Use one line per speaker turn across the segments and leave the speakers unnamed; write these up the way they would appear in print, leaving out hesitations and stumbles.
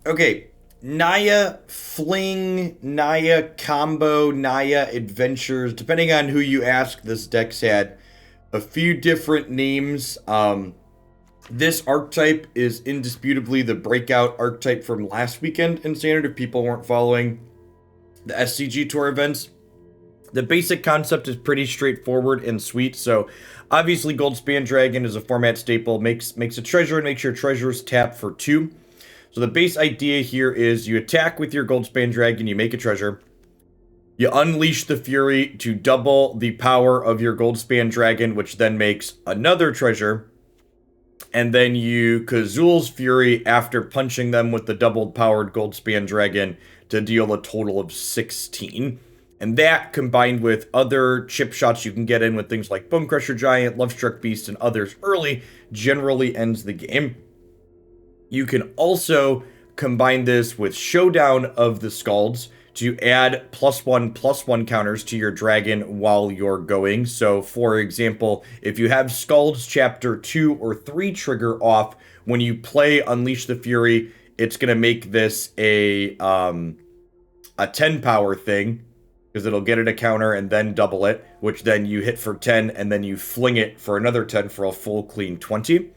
Okay, Naya Fling, Naya Combo, Naya Adventures. Depending on who you ask, this deck's had a few different names. This archetype is indisputably the breakout archetype from last weekend in Standard if people weren't following the SCG Tour events. The basic concept is pretty straightforward and sweet. So obviously Goldspan Dragon is a format staple, makes a treasure and makes your treasures tap for 2. So the base idea here is you attack with your Goldspan Dragon, you make a treasure. You unleash the Fury to double the power of your Goldspan Dragon, which then makes another treasure. And then you Kazuul's Fury after punching them with the doubled powered Goldspan Dragon to deal a total of 16. And that, combined with other chip shots you can get in with things like Bonecrusher Giant, Lovestruck Beast, and others early, generally ends the game. You can also combine this with Showdown of the Skalds to add +1/+1 counters to your dragon while you're going. So, for example, if you have Skalds Chapter 2 or 3 trigger off, when you play Unleash the Fury, it's going to make this a 10 power thing, because it'll get it a counter and then double it, which then you hit for 10, and then you fling it for another 10 for a full clean 20.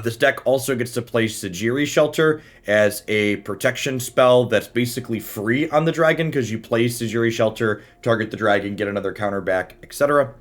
This deck also gets to play Sejiri Shelter as a protection spell that's basically free on the dragon, because you play Sejiri Shelter, target the dragon, get another counter back, etc.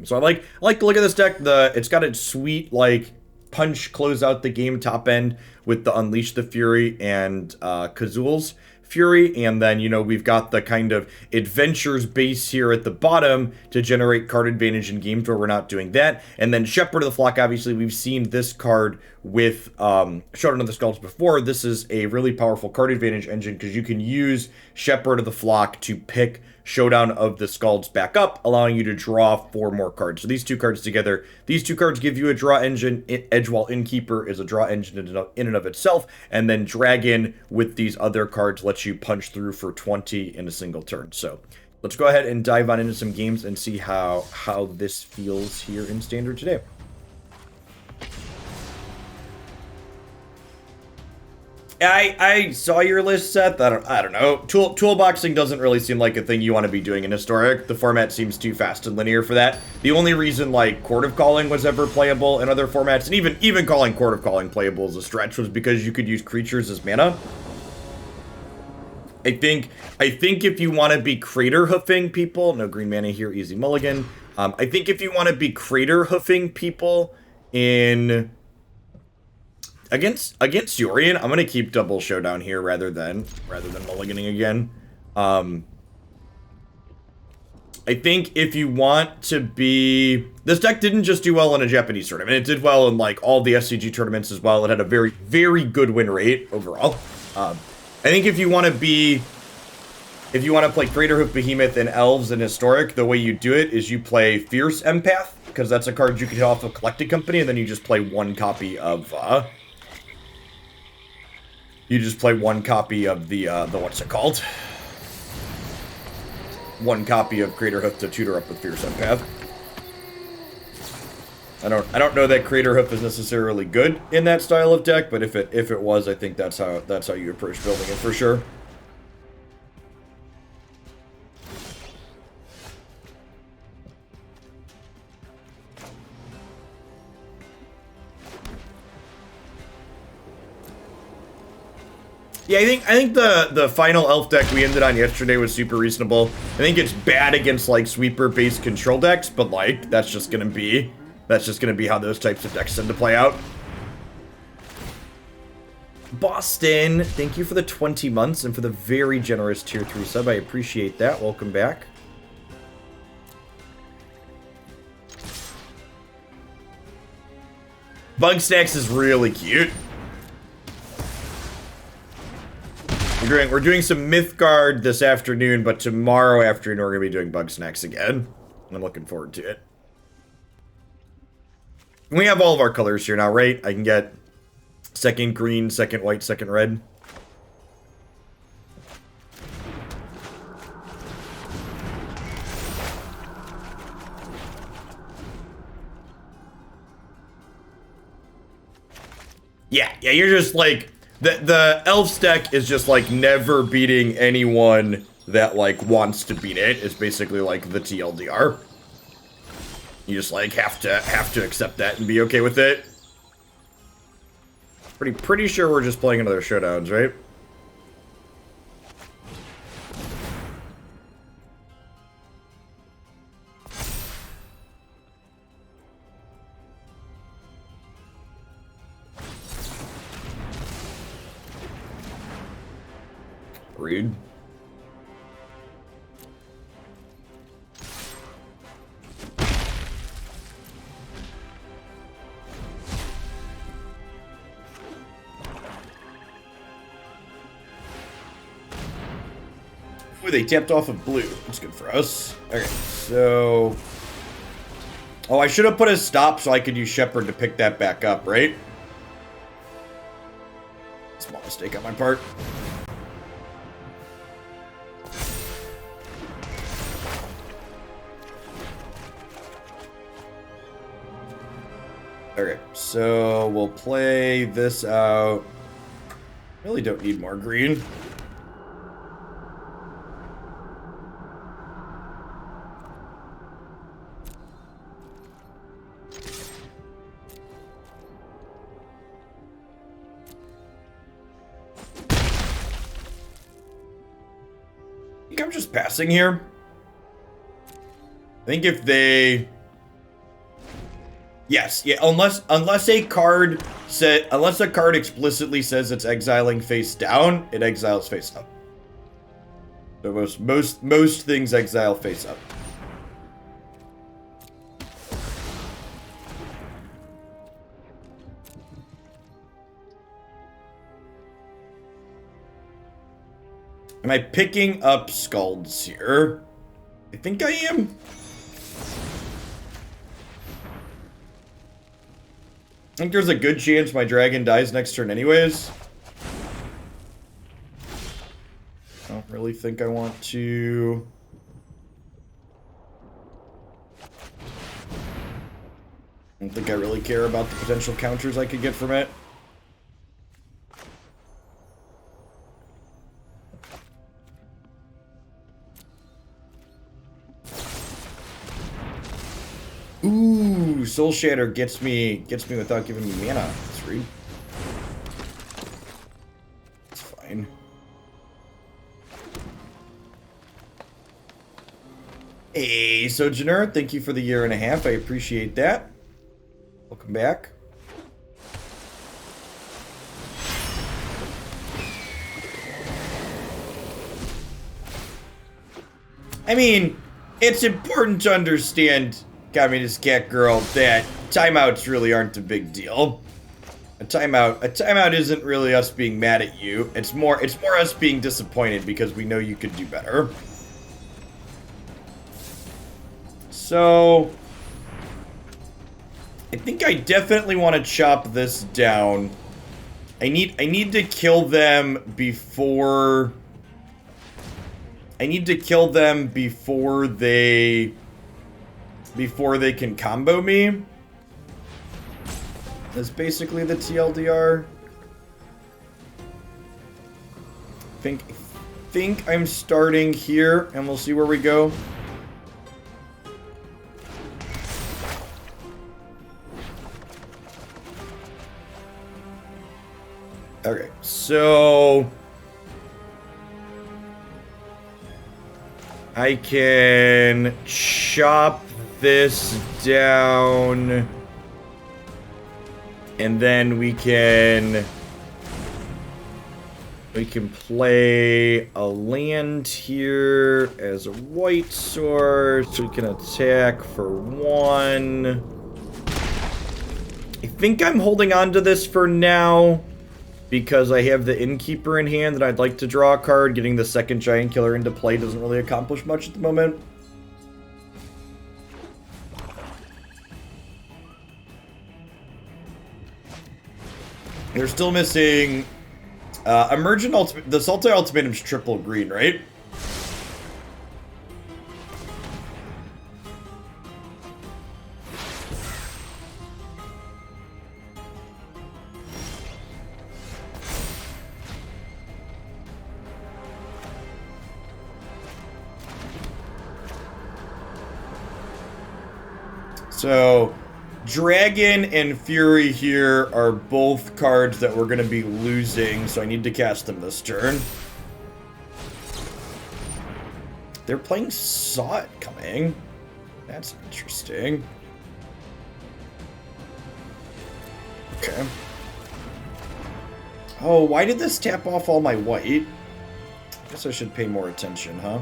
So I like to look at this deck. It's got a sweet, like, punch, close out the game top end with the Unleash the Fury and Kazuul's Fury, and then, you know, we've got the kind of adventures base here at the bottom to generate card advantage in games where we're not doing that. And then Shepherd of the Flock, obviously, we've seen this card with Showdown of the Skalds before. This is a really powerful card advantage engine because you can use Shepherd of the Flock to pick Showdown of the Skalds back up, allowing you to draw 4 more cards. So these two cards together, these two cards give you a draw engine. Edgewall Innkeeper is a draw engine in and of itself, and then Dragon with these other cards lets you punch through for 20 in a single turn. So let's go ahead and dive on into some games and see how this feels here in Standard today. I saw your list, Seth. I don't know. Toolboxing doesn't really seem like a thing you want to be doing in Historic. The format seems too fast and linear for that. The only reason, like, Court of Calling was ever playable in other formats, and even calling Court of Calling playable as a stretch, was because you could use creatures as mana. I think if you want to be Crater Hoofing people, no green mana here, easy mulligan. I think if you want to be Crater Hoofing people in against Yorion, I'm gonna keep double Showdown here rather than mulliganing again. I think if you want to be, this deck didn't just do well in a Japanese tournament, it did well in like all the SCG tournaments as well. It had a very, very good win rate overall. I think if you want to play Craterhoof Behemoth and Elves in Historic, the way you do it is you play Fierce Empath, because that's a card you can hit off of Collected Company, and then you just play one copy of the what's it called? One copy of Craterhoof to tutor up with Fierce Empath. I don't know that Craterhoof is necessarily good in that style of deck, but if it was, I think that's how you approach building it for sure. Yeah, I think the final elf deck we ended on yesterday was super reasonable. I think it's bad against like sweeper-based control decks, but like that's just gonna be how those types of decks tend to play out. Boston, thank you for the 20 months and for the very generous tier 3 sub. I appreciate that. Welcome back. Bugsnax is really cute. We're doing some Mythgard this afternoon, but tomorrow afternoon we're going to be doing Bugsnax again. I'm looking forward to it. We have all of our colors here now, right? I can get second green, second white, second red. Yeah, you're just like, The Elves deck is just like never beating anyone that like wants to beat it. It's basically like the TLDR. You just like have to accept that and be okay with it. Pretty sure we're just playing another Showdowns, right? Rude. Ooh, they tapped off of blue. That's good for us. Okay, so... Oh, I should have put a stop so I could use Shepherd to pick that back up, right? Small mistake on my part. Okay, so we'll play this out. Really don't need more green. I think I'm just passing here. I think if they... Yes, yeah, unless a card unless a card explicitly says it's exiling face down, it exiles face up. So most things exile face up. Am I picking up Skalds here? I think I am. I think there's a good chance my dragon dies next turn anyways. I don't really think I want to... I don't think I really care about the potential counters I could get from it. Ooh, Soul Shatter gets me without giving me mana. That's rude. It's fine. Hey, Sojourner, thank you for the 1.5 years. I appreciate that. Welcome back. I mean, it's important to understand, Communist Cat Girl, that timeouts really aren't a big deal. A timeout isn't really us being mad at you. It's more us being disappointed because we know you could do better. So I think I definitely want to chop this down. I need to kill them before they can combo me. That's basically the TLDR. Think I'm starting here, and we'll see where we go. Okay, so I can chop this down, and then we can play a land here as a white source. We can attack for 1. I think I'm holding on to this for now because I have the Innkeeper in hand and I'd like to draw a card. Getting the second Giant Killer into play doesn't really accomplish much at the moment. They're still missing Emergent Ultimate. The Sultai Ultimatum's triple green, right? So, Dragon and Fury here are both cards that we're going to be losing, so I need to cast them this turn. They're playing Saw It Coming. That's interesting. Okay. Oh, why did this tap off all my white? Guess I should pay more attention, huh?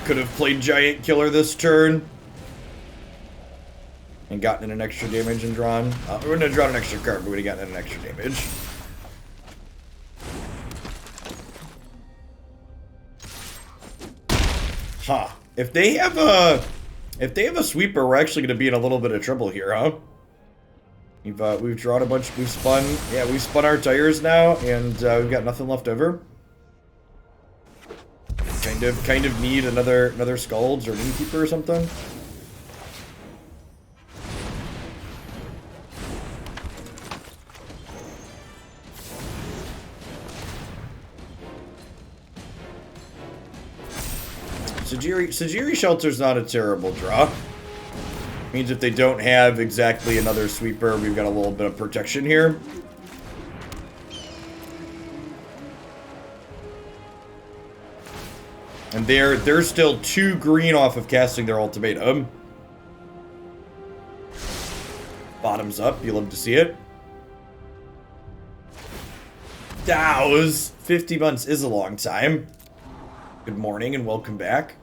Could have played Giant Killer this turn. And gotten an extra damage and drawn. We wouldn't have drawn an extra card, but we would have gotten an extra damage. Huh. If they have a sweeper, we're actually going to be in a little bit of trouble here, huh? We've drawn a bunch. We've spun our tires now, and we've got nothing left over. Kind of need another Skalds or an Innkeeper or something. Sejiri Shelter's not a terrible draw. Means if they don't have exactly another sweeper, we've got a little bit of protection here. And they're still 2 green off of casting their ultimatum. Bottoms up, you love to see it. Dows! 50 months is a long time. Good morning and welcome back.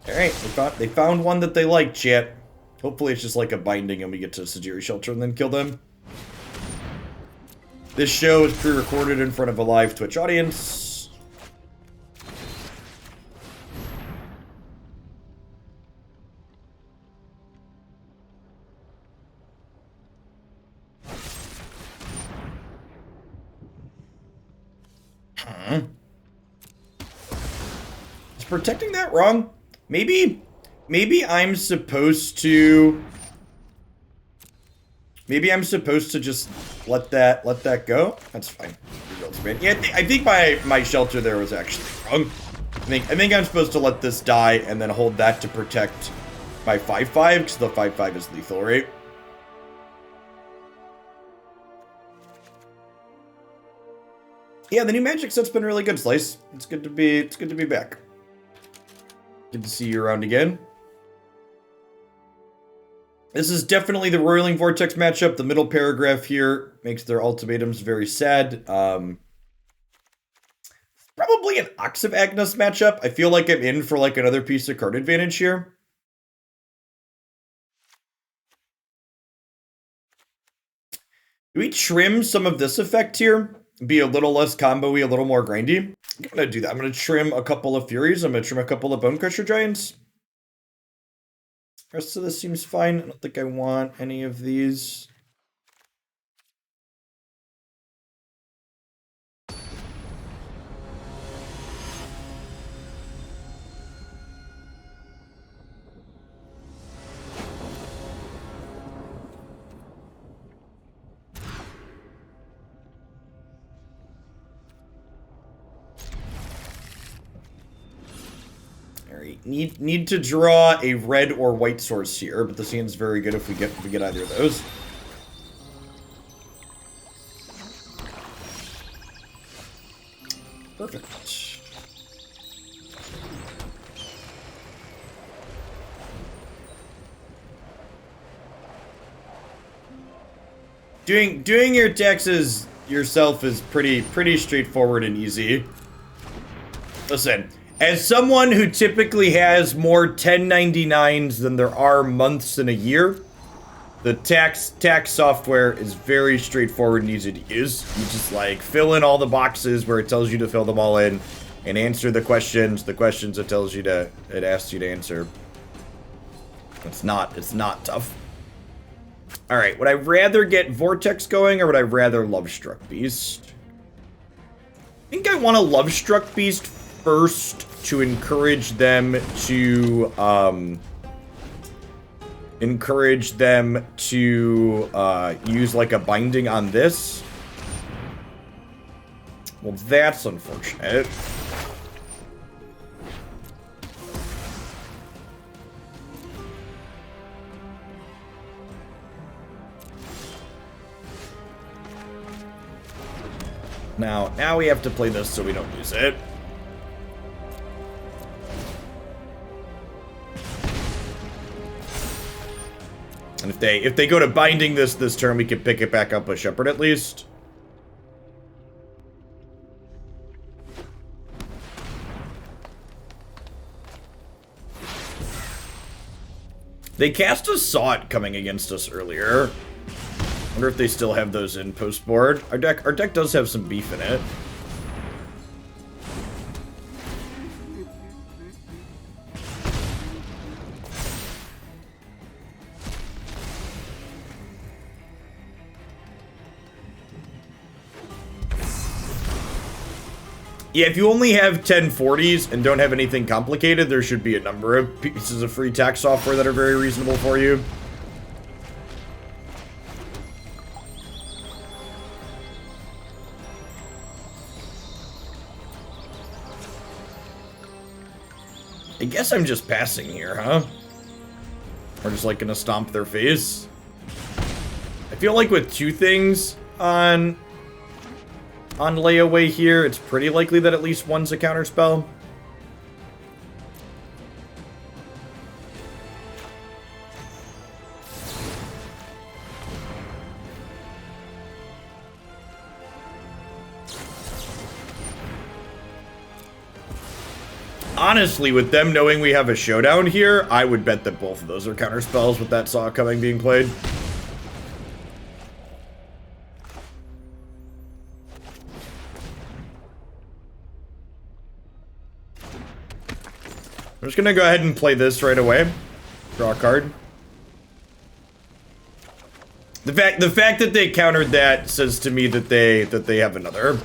Alright, they found one that they like, chat. Hopefully it's just like a binding and we get to Sejiri Shelter and then kill them. This show is pre-recorded in front of a live Twitch audience. Is protecting that wrong? Maybe I'm supposed to... Maybe I'm supposed to just let that go. That's fine. Yeah, I think my shelter there was actually wrong. I think I'm supposed to let this die and then hold that to protect my 5/5 because the 5/5 is lethal, right? Yeah, the new magic set's been really good, Slice. It's good to be back. Good to see you around again. This is definitely the Roiling Vortex matchup. The middle paragraph here makes their ultimatums very sad. Probably an Ox of Agonas matchup. I feel like I'm in for like another piece of card advantage here. Do we trim some of this effect here? Be a little less combo-y, a little more grindy? I'm going to do that. I'm going to trim a couple of Furies. I'm going to trim a couple of Bonecrusher Giants. The rest of this seems fine. I don't think I want any of these. Need to draw a red or white source here, but this hand's very good if we get either of those. Perfect. Doing your taxes yourself is pretty straightforward and easy. Listen. As someone who typically has more 1099s than there are months in a year, the tax software is very straightforward and easy to use. You just like fill in all the boxes where it tells you to fill them all in and answer the questions it tells you to, it asks you to answer. It's not tough. All right, would I rather get Vortex going or would I rather Lovestruck Beast? I think I want a Lovestruck Beast first to encourage them to encourage them to use like a binding on this. Well, that's unfortunate. Now we have to play this so we don't lose it. And if they go to binding this turn, we can pick it back up with Shepherd at least. They cast a Sawt coming against us earlier. Wonder if they still have those in post board. Our deck does have some beef in it. Yeah, if you only have 1040s and don't have anything complicated, there should be a number of pieces of free tax software that are very reasonable for you. I guess I'm just passing here, huh? We're just like gonna stomp their face. I feel like with two things on layaway here, it's pretty likely that at least one's a counterspell. Honestly, with them knowing we have a Showdown here, I would bet that both of those are counterspells with that Saw coming being played. I'm just gonna go ahead and play this right away. Draw a card. The fact that they countered that says to me that they have another.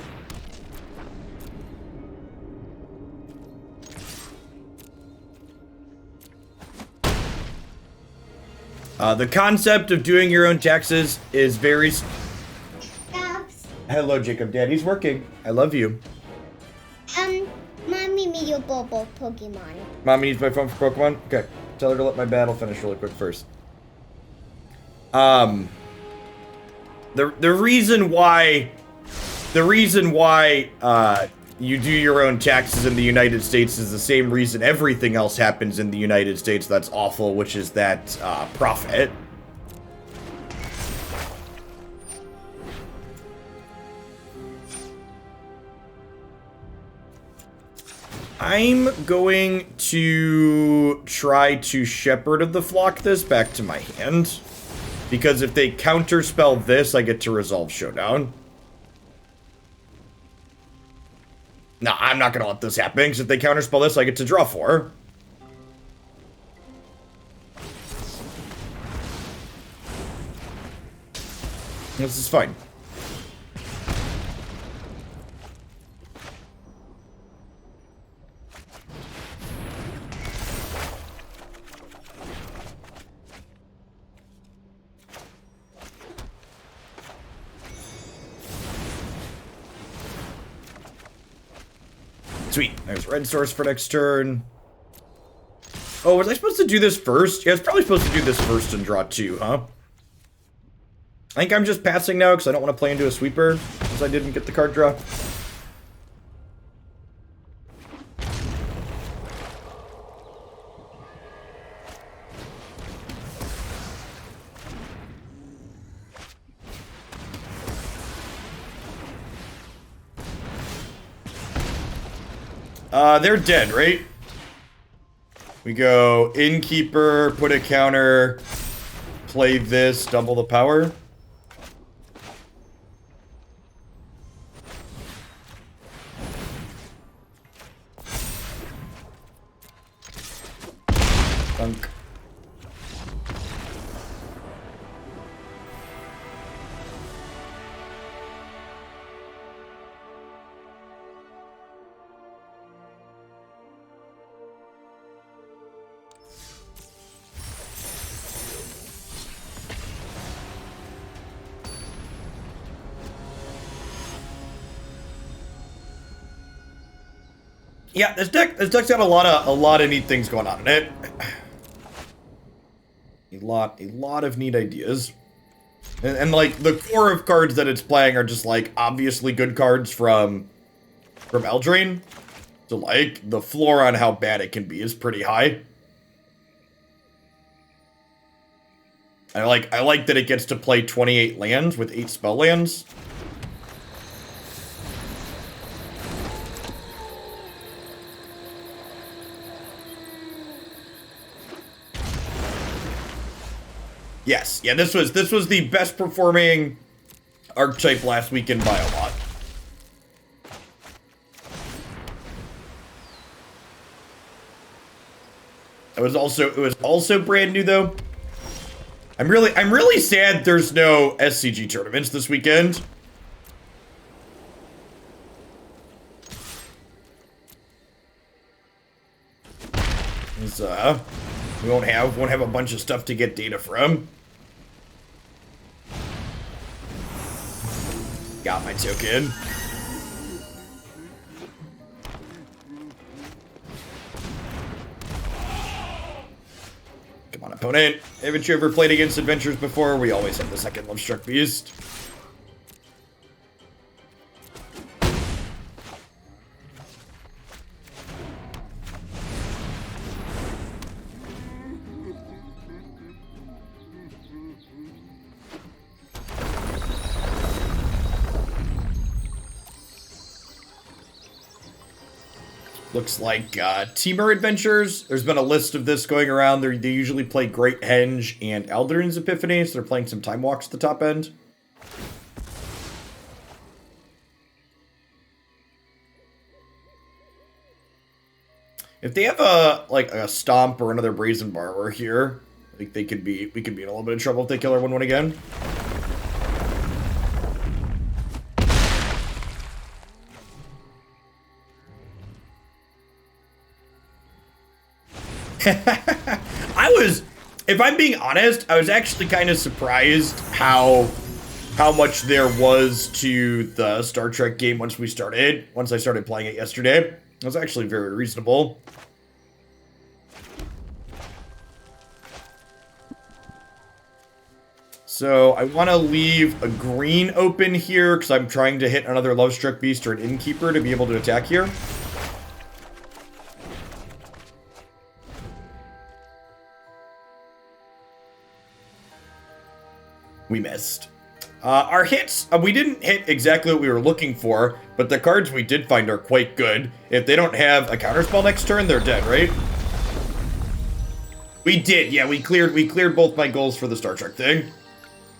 The concept of doing your own taxes is very... Hello, Jacob. Daddy's working. I love you.
Mommy needs your Bobo Pokemon.
Mommy needs my phone for Pokemon? Okay. Tell her to let my battle finish really quick first. The reason why you do your own taxes in the United States is the same reason everything else happens in the United States that's awful, which is that profit. I'm going to try to Shepherd of the Flock this back to my hand, because if they counterspell this, I get to resolve Showdown. No, I'm not going to let this happen, because if they counterspell this, I get to draw 4. This is fine. Sweet. There's red source for next turn. Oh, was I supposed to do this first? Yeah, I was probably supposed to do this first and draw 2, huh? I think I'm just passing now because I don't want to play into a sweeper because I didn't get the card draw. They're dead, right? We go Innkeeper, put a counter, play this, double the power. Dunk. Yeah, this deck's got a lot of neat things going on in it. A lot of neat ideas. And like the core of cards that it's playing are just like obviously good cards from Eldraine. So like the floor on how bad it can be is pretty high. I like that it gets to play 28 lands with 8 spell lands. Yes, yeah, this was the best performing archetype last weekend by a lot. It was also brand new though. I'm really sad there's no SCG tournaments this weekend. We won't have a bunch of stuff to get data from. Got my token. Come on, opponent. Haven't you ever played against adventures before? We always have the second Lovestruck Beast. Looks like Temur Adventures. There's been a list of this going around. They usually play Great Henge and Aldrin's Epiphany, so they're playing some Time Walks at the top end. If they have a Stomp or another Brazen Borrower here, I think we could be in a little bit of trouble if they kill our 1/1 again. If I'm being honest, I was actually kind of surprised how much there was to the Star Trek game once I started playing it yesterday. It was actually very reasonable. So I want to leave a green open here because I'm trying to hit another Lovestruck Beast or an Innkeeper to be able to attack here. We missed. Our hits, we didn't hit exactly what we were looking for, but the cards we did find are quite good. If they don't have a counterspell next turn, they're dead, right? We did, yeah, we cleared both my goals for the Star Trek thing.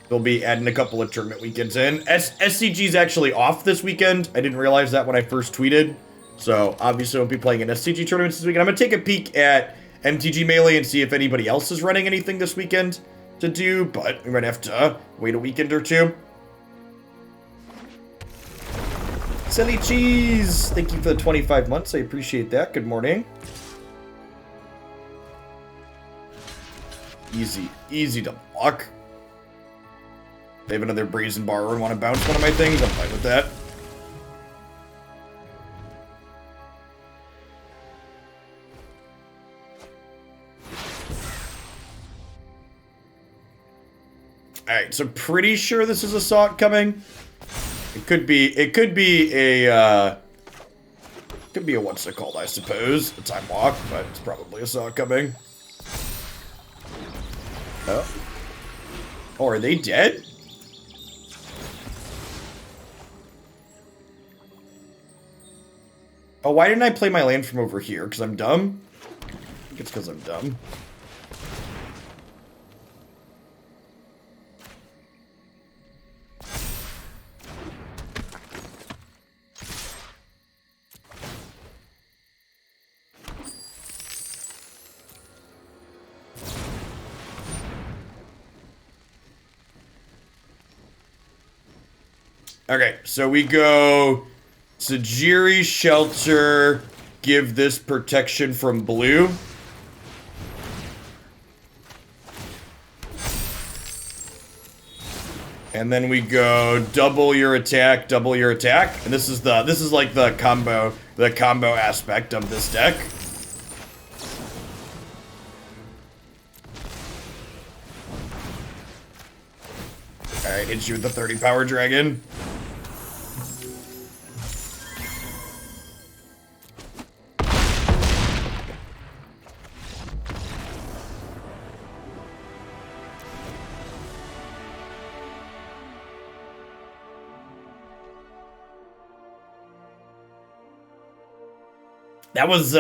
We'll be adding a couple of tournament weekends in. SCG's actually off this weekend. I didn't realize that when I first tweeted. So, obviously, I won't be playing an SCG tournament this weekend. I'm going to take a peek at MTG Melee and see if anybody else is running anything this weekend to do, but we might have to wait a weekend or two. Silly Cheese! Thank you for the 25 months. I appreciate that. Good morning. Easy to block. They have another Brazen Borrower and want to bounce one of my things. I'm fine with that. Alright, so pretty sure this is a Salt coming. It could be a what's it called, I suppose. A Time Walk, but it's probably a Salt coming. Oh. Oh, are they dead? Oh, why didn't I play my land from over here? Because I'm dumb? I think it's because I'm dumb. Okay, so we go Sejiri Shelter, give this protection from blue. And then we go double your attack, and this is like the combo the combo aspect of this deck. Alright, hits you with the 30 power dragon. That was,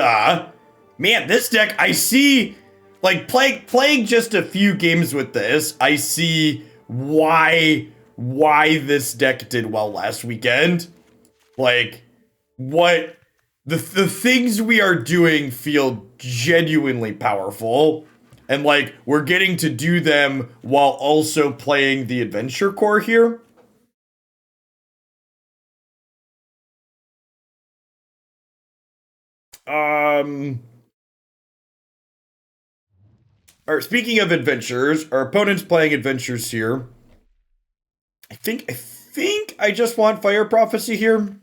man, this deck, I see, like, playing just a few games with this, I see why this deck did well last weekend. Like, the things we are doing feel genuinely powerful. And, like, we're getting to do them while also playing the adventure core here. Or speaking of adventures, our opponent's playing adventures here. I think I just want Fire Prophecy here.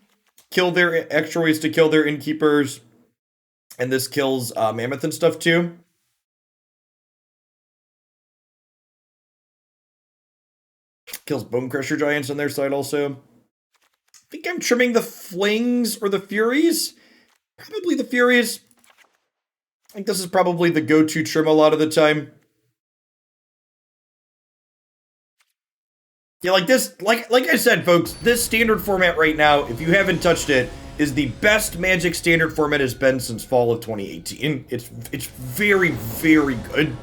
Kill their extra ways to kill their innkeepers. And this kills Mammoth and stuff too. Kills Bonecrusher Giants on their side also. I think I'm trimming the Flings or the Furies. Probably the Furies. I think this is probably the go-to trim a lot of the time. Yeah, like this, like I said, folks, this standard format right now, if you haven't touched it, is the best Magic standard format has been since fall of 2018. It's very, very good.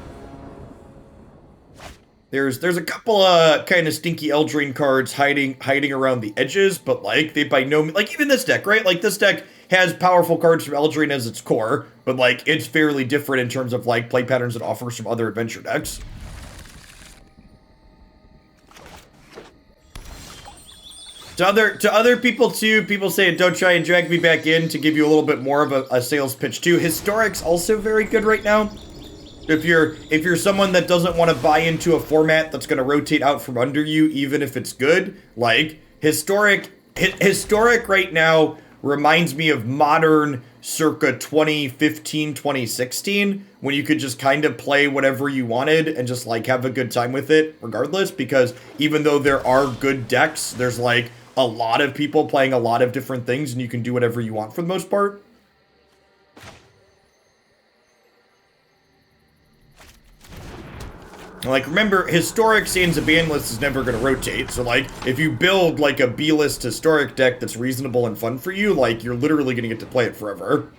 There's a couple kind of stinky Eldraine cards hiding around the edges, but like they by no means, like even this deck, right? Like this deck has powerful cards from Eldraine as its core, but like it's fairly different in terms of like play patterns it offers from other adventure decks. To other people too, people say don't try and drag me back in to give you a little bit more of a sales pitch too. Historic's also very good right now. If you're someone that doesn't want to buy into a format that's going to rotate out from under you, even if it's good, like historic right now reminds me of Modern circa 2015, 2016, when you could just kind of play whatever you wanted and just like have a good time with it regardless, because even though there are good decks, there's like a lot of people playing a lot of different things and you can do whatever you want for the most part. Like, remember, Historic Sands of Ban list is never going to rotate, so, like, if you build, like, a B-list Historic deck that's reasonable and fun for you, like, you're literally going to get to play it forever.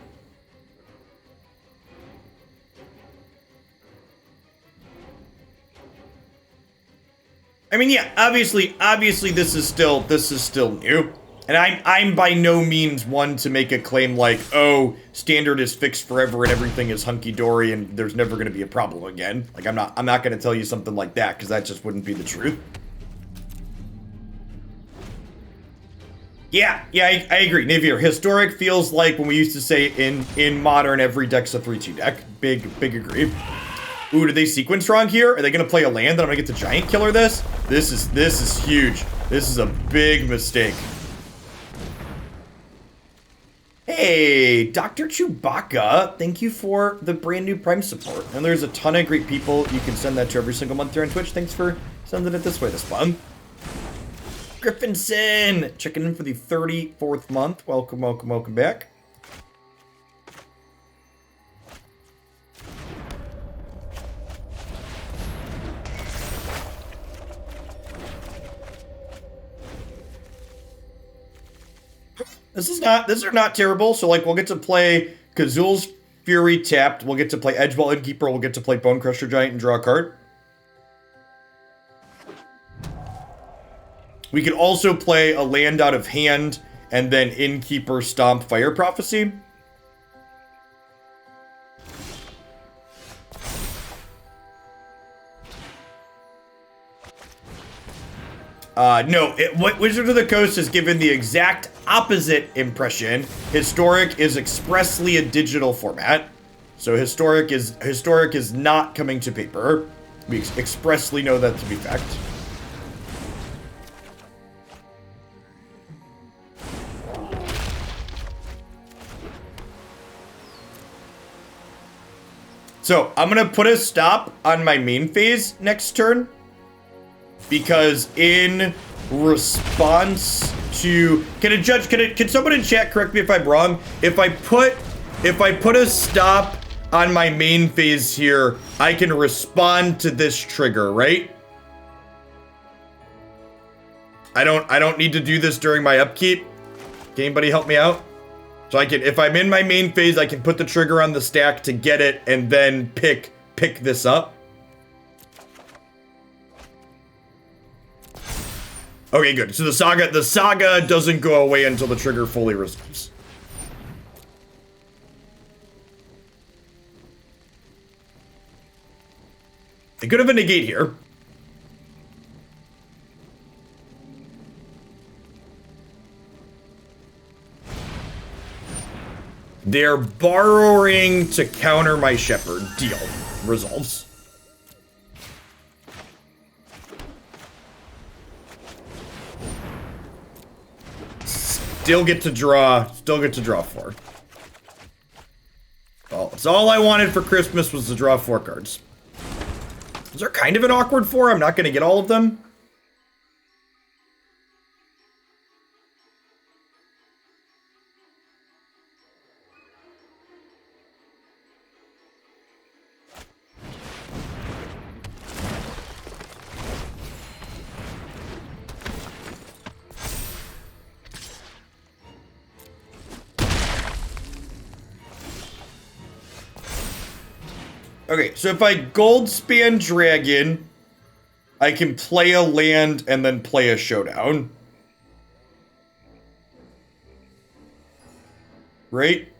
I mean, yeah, obviously, this is still new. And I'm by no means one to make a claim like, oh, standard is fixed forever and everything is hunky-dory and there's never going to be a problem again. Like, I'm not going to tell you something like that, because that just wouldn't be the truth. Yeah, I agree. Navier, Historic feels like when we used to say in Modern, every deck's a 3-2 deck. Big agree. Ooh, did they sequence wrong here? Are they going to play a land and I'm going to get the Giant Killer this? This is huge. This is a big mistake. Hey, Dr. Chewbacca, thank you for the brand new Prime support. And there's a ton of great people you can send that to every single month here on Twitch. Thanks for sending it this way this month. Griffinson, checking in for the 34th month. Welcome back. These are not terrible. So like we'll get to play Kazuul's Fury tapped. We'll get to play Edgewall Innkeeper. We'll get to play Bonecrusher Giant and draw a card. We could also play a land out of hand and then Innkeeper Stomp Fire Prophecy. No, Wizard of the Coast has given the exact opposite impression. Historic is expressly a digital format. So Historic is not coming to paper. We expressly know that to be fact. So I'm going to put a stop on my main phase next turn. Because in response to... Can someone in chat correct me if I'm wrong? If I put a stop on my main phase here, I can respond to this trigger, right? I don't need to do this during my upkeep. Can anybody help me out? So I can, if I'm in my main phase, I can put the trigger on the stack to get it and then pick this up. Okay, good. So the saga doesn't go away until the trigger fully resolves. They could have a negate here. They're borrowing to counter my Shepherd. Deal. Resolves. Still get to draw 4. Well, that's all I wanted for Christmas was to draw 4 cards. Is there kind of an awkward 4? I'm not going to get all of them. Okay, so if I Goldspan Dragon, I can play a land and then play a Showdown. Right?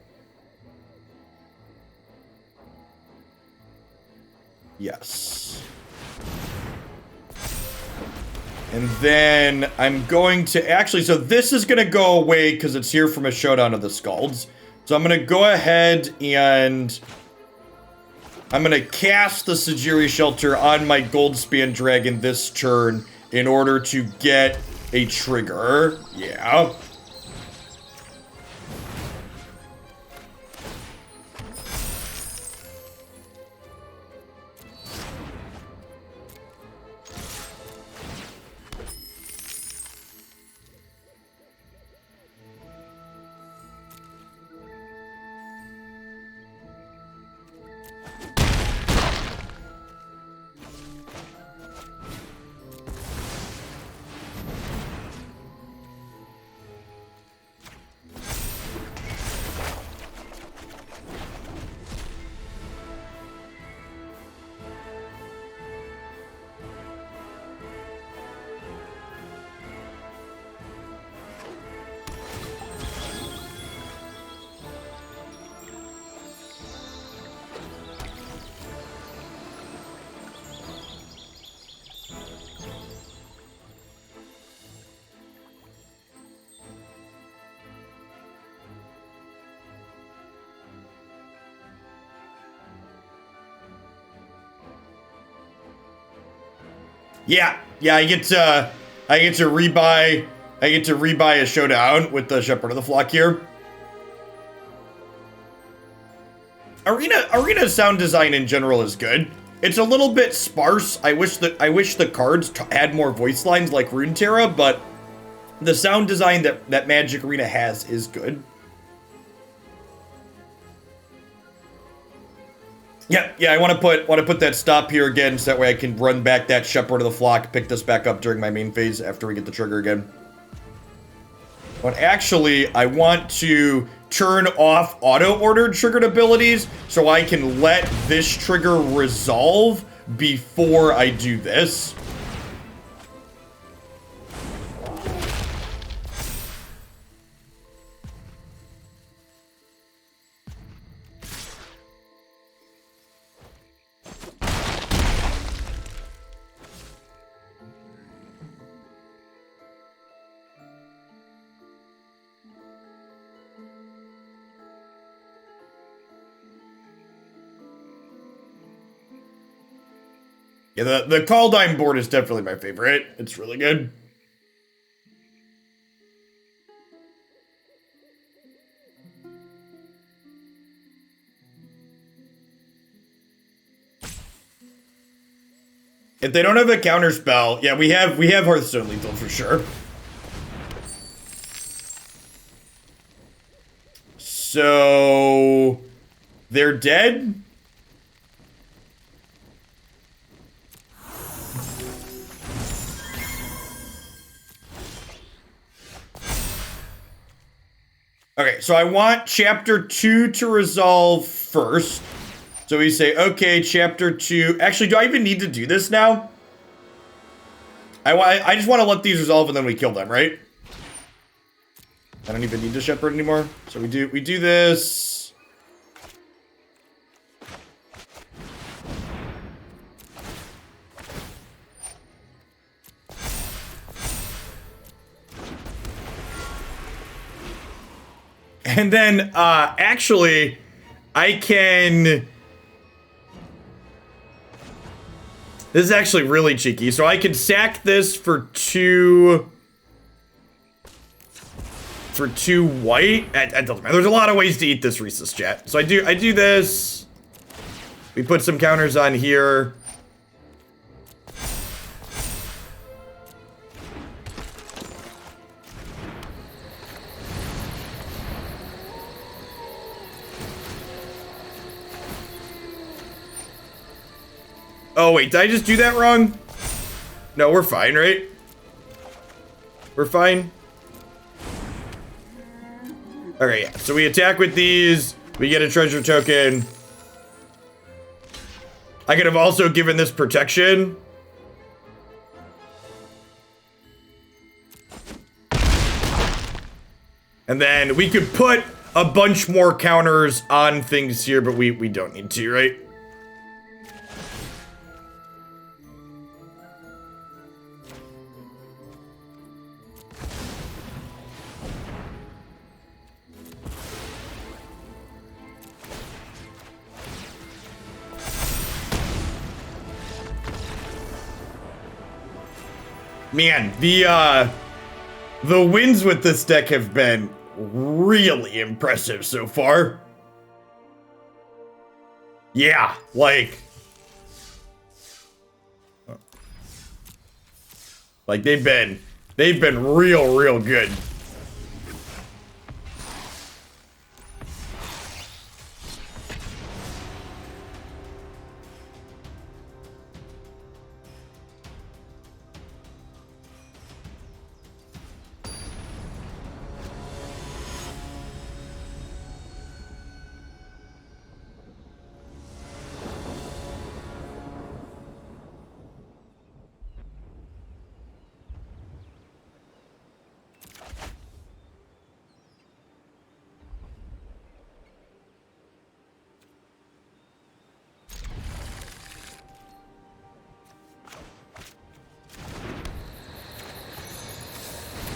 Yes. And then I'm going to actually, so this is going to go away because it's here from a Showdown of the Skalds. So I'm going to go ahead and I'm going to cast the Sejiri Shelter on my Goldspan Dragon this turn in order to get a trigger. Yeah. Yeah, I get to rebuy a Showdown with the Shepherd of the Flock here. Arena sound design in general is good. It's a little bit sparse. I wish the cards had more voice lines like Runeterra, but the sound design that Magic Arena has is good. Yeah, I want to put that stop here again, so that way I can run back that Shepherd of the Flock, pick this back up during my main phase after we get the trigger again. But actually, I want to turn off auto-ordered triggered abilities so I can let this trigger resolve before I do this. Yeah, the Kaldheim board is definitely my favorite. It's really good. If they don't have a counter spell, yeah, we have Hearthstone lethal for sure. So they're dead. Okay, so I want chapter 2 to resolve first. So we say, okay, chapter 2. Actually, do I even need to do this now? I just want to let these resolve and then we kill them, right? I don't even need to shepherd anymore. So we do this. And then, actually, I can... This is actually really cheeky. So I can sack this for 2... For 2 white? That doesn't matter. There's a lot of ways to eat this Rhesus, chat. So I do this. We put some counters on here. Oh, wait, did I just do that wrong? No, we're fine, right? We're fine. Okay, yeah. So we attack with these. We get a treasure token. I could have also given this protection. And then we could put a bunch more counters on things here, but we don't need to, right? Man, the wins with this deck have been really impressive so far. Yeah, like they've been real good.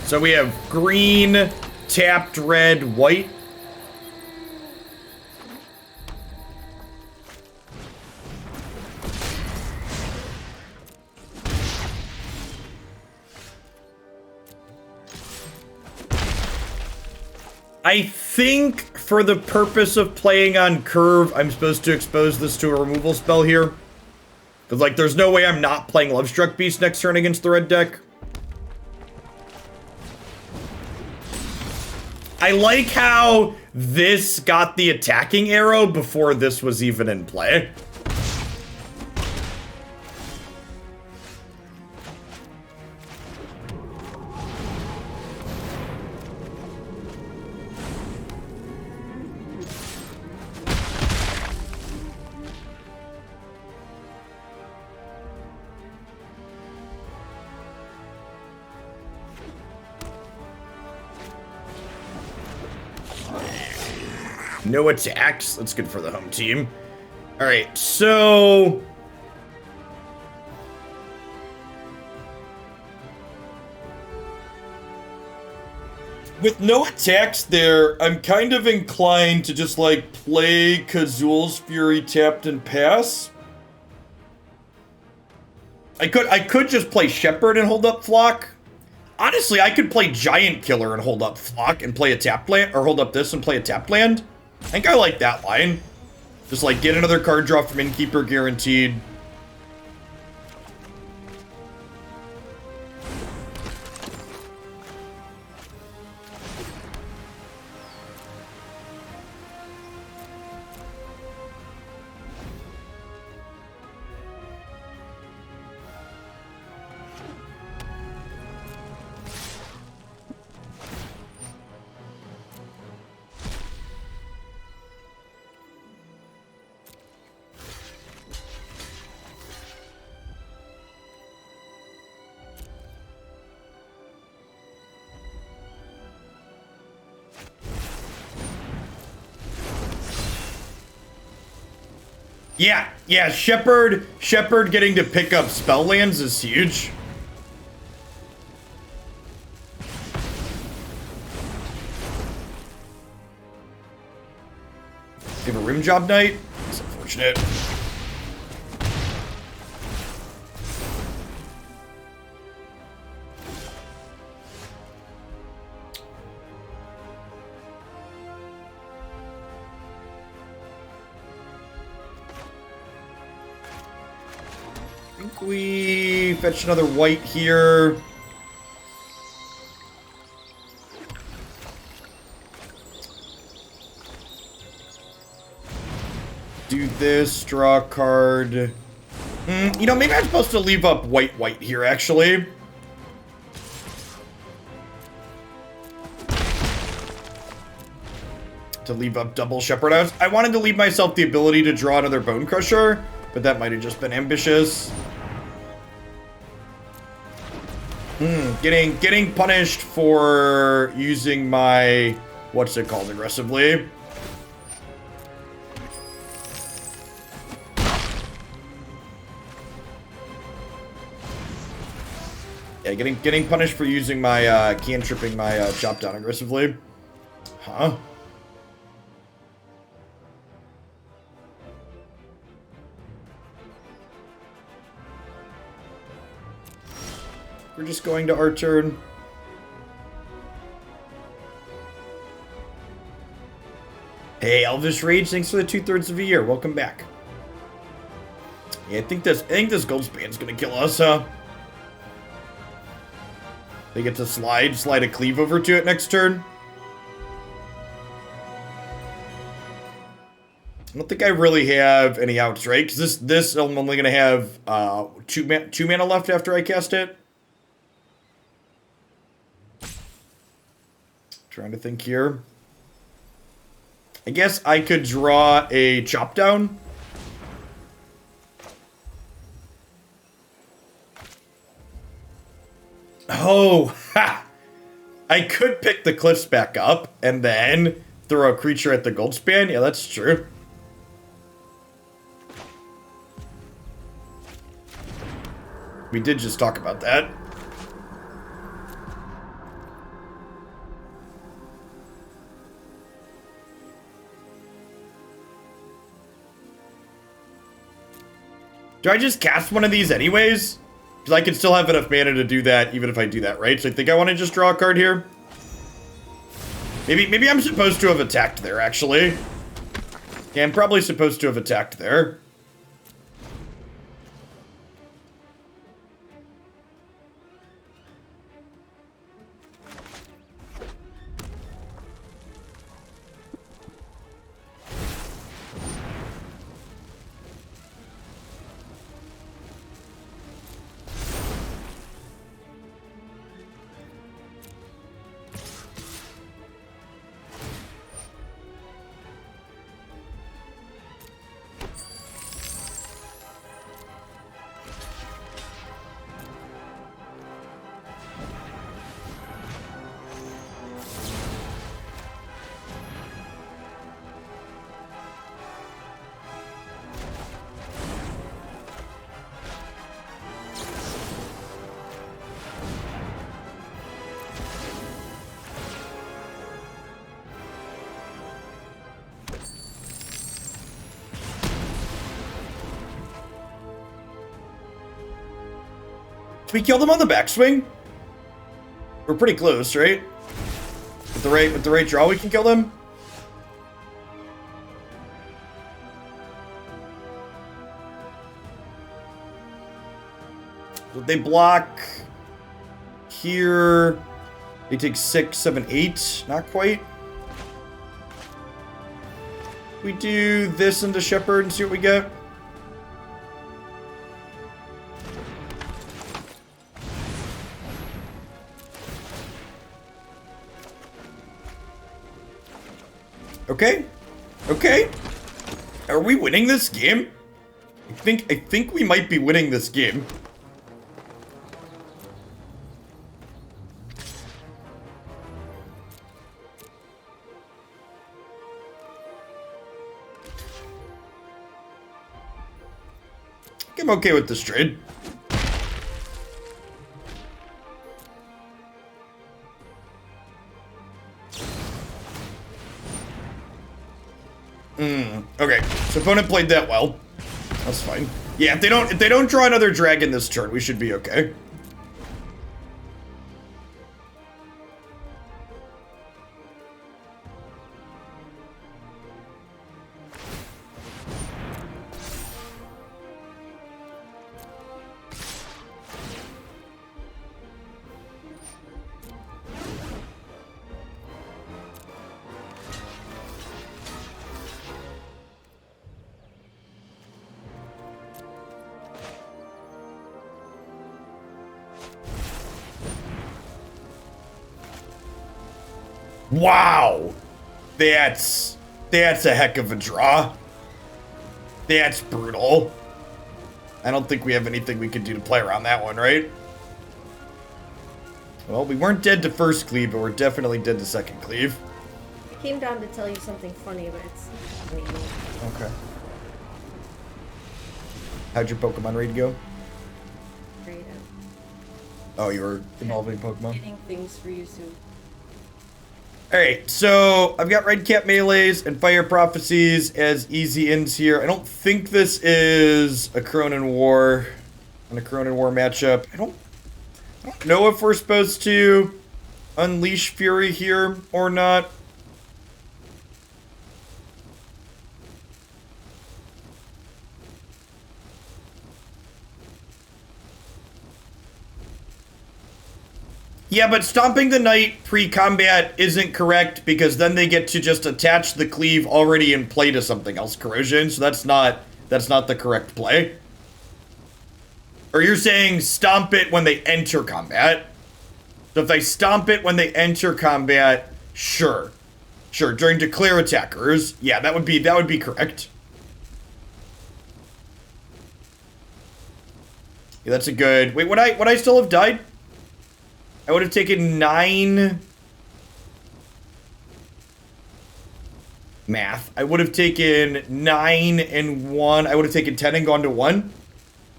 So we have green, tapped, red, white. I think for the purpose of playing on curve, I'm supposed to expose this to a removal spell here. Because, like, there's no way I'm not playing Lovestruck Beast next turn against the red deck. I like how this got the attacking arrow before this was even in play. No attacks. That's good for the home team. All right, so with no attacks there, I'm kind of inclined to just like play Kazuul's Fury tapped and pass. I could just play Shepherd and hold up Flock. Honestly, I could play Giant Killer and hold up Flock and play a tapped land, or hold up this and play a tapped land. I think I like that line. Just like get another card draw from Innkeeper guaranteed. Yeah, Shepherd getting to pick up spell lands is huge. You have a rim job knight? It's unfortunate. I think we fetch another white here. Do this, draw a card. You know, maybe I'm supposed to leave up white here, actually. To leave up double Shepherd. I wanted to leave myself the ability to draw another Bonecrusher, but that might have just been ambitious. Getting punished for using my, what's it called, aggressively. Yeah, getting punished for using my, cantripping my, chop down aggressively. Huh? We're just going to our turn. Hey, Elvish Rage, thanks for the 2/3 of a year. Welcome back. Yeah, I think this Goldspan's gonna kill us, huh? They get to slide a cleave over to it next turn. I don't think I really have any outs, right? Because this I'm only gonna have two mana left after I cast it. Trying to think here. I guess I could draw a chop down. Oh, ha! I could pick the cliffs back up and then throw a creature at the Goldspan. Yeah, that's true. We did just talk about that. Do I just cast one of these anyways? Because I can still have enough mana to do that even if I do that, right? So I think I want to just draw a card here. Maybe I'm supposed to have attacked there, actually. Yeah, I'm probably supposed to have attacked there. Did we kill them on the backswing? We're pretty close, right? With the right draw, we can kill them. So they block here. They take 6, 7, 8. Not quite. We do this into Shepherd and see what we get. Okay. Okay. Are we winning this game? I think we might be winning this game. I'm okay with this trade. Okay, so opponent played that well. That's fine. Yeah, if they don't draw another dragon this turn, we should be okay. Wow, that's a heck of a draw. That's brutal. I don't think we have anything we could do to play around that one, right? Well, we weren't dead to first cleave, but we're definitely dead to second cleave.
I came down to tell you something funny, but it's
okay. How'd your Pokemon raid go?
great.
Oh, you were evolving Pokemon?
Getting things for you soon.
Alright, so I've got Redcap Melees and Fire Prophecies as easy ins here. I don't think this is a Akroan War, an Akroan War matchup. I don't know if we're supposed to unleash Fury here or not. Yeah, but stomping the knight pre-combat isn't correct because then they get to just attach the cleave already in play to something else, corrosion. So that's not the correct play. Or you're saying stomp it when they enter combat. So if they stomp it when they enter combat, sure. Sure, during declare attackers, yeah, that would be correct. Yeah, that's a good. Wait, would I still have died? I would have taken 9 math. I would have taken 9 and 1. I would have taken 10 and gone to 1.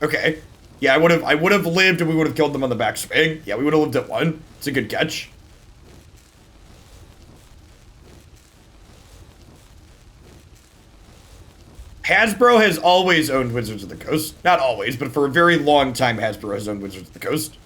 Okay. Yeah, I would have lived and we would have killed them on the backswing. Yeah, we would have lived at 1. It's a good catch. Hasbro has always owned Wizards of the Coast. Not always, but for a very long time Hasbro has owned Wizards of the Coast.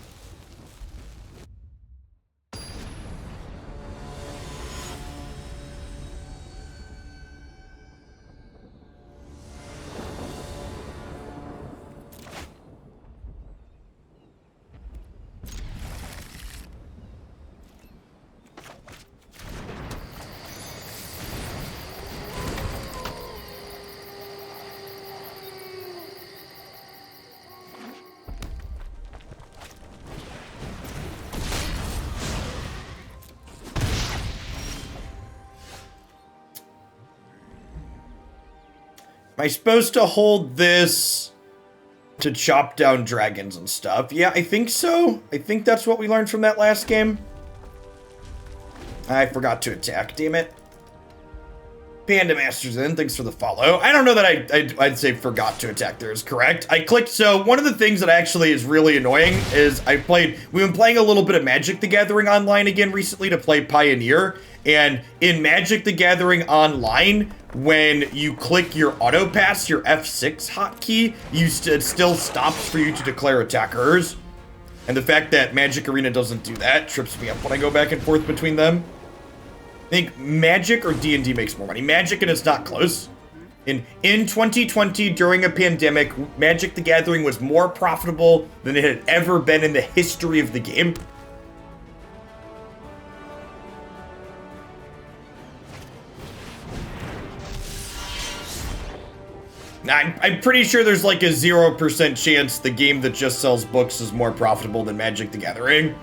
Am I supposed to hold this to chop down dragons and stuff? Yeah, I think so. I think that's what we learned from that last game. I forgot to attack, damn it. Panda Masters in, thanks for the follow. I don't know that I'd say forgot to attack there is correct. I clicked, so one of the things that actually is really annoying is we've been playing a little bit of Magic the Gathering Online again recently to play Pioneer, and in Magic the Gathering Online, when you click your auto pass, your F6 hotkey, it still stops for you to declare attackers. And the fact that Magic Arena doesn't do that trips me up when I go back and forth between them. I think Magic or D&D makes more money. Magic, and it's not close. In 2020, during a pandemic, Magic the Gathering was more profitable than it had ever been in the history of the game. I'm pretty sure there's like a 0% chance the game that just sells books is more profitable than Magic the Gathering.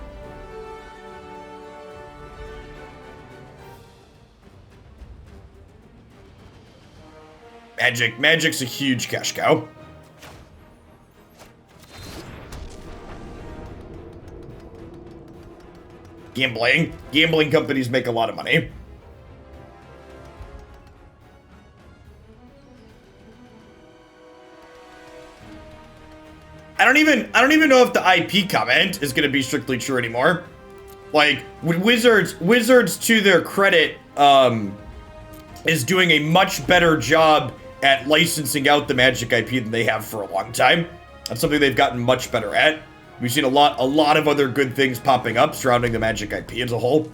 Magic's a huge cash cow. Gambling companies make a lot of money. I don't even know if the IP comment is gonna be strictly true anymore. Like, Wizards to their credit, is doing a much better job at licensing out the Magic IP than they have for a long time. That's something they've gotten much better at. We've seen a lot of other good things popping up surrounding the Magic IP as a whole.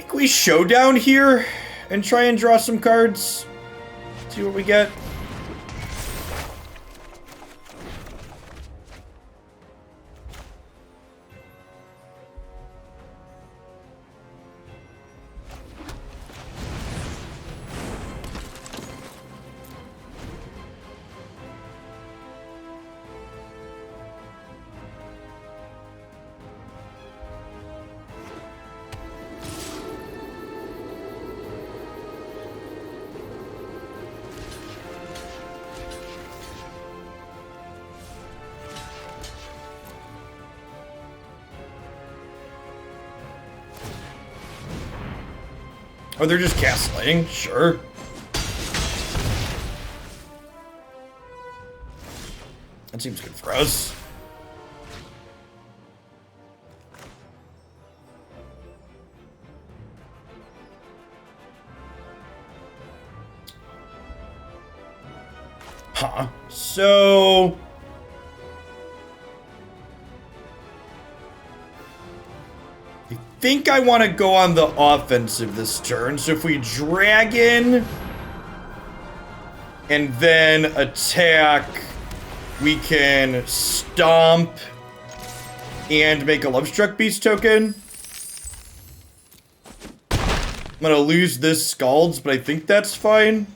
Can we Showdown here and try and draw some cards? See what we get. Oh, they're just castling? Sure. That seems good for us. Huh. So... I think I want to go on the offensive this turn. So if we dragon and then attack, we can stomp and make a Lovestruck Beast token. I'm going to lose this Skalds, but I think that's fine.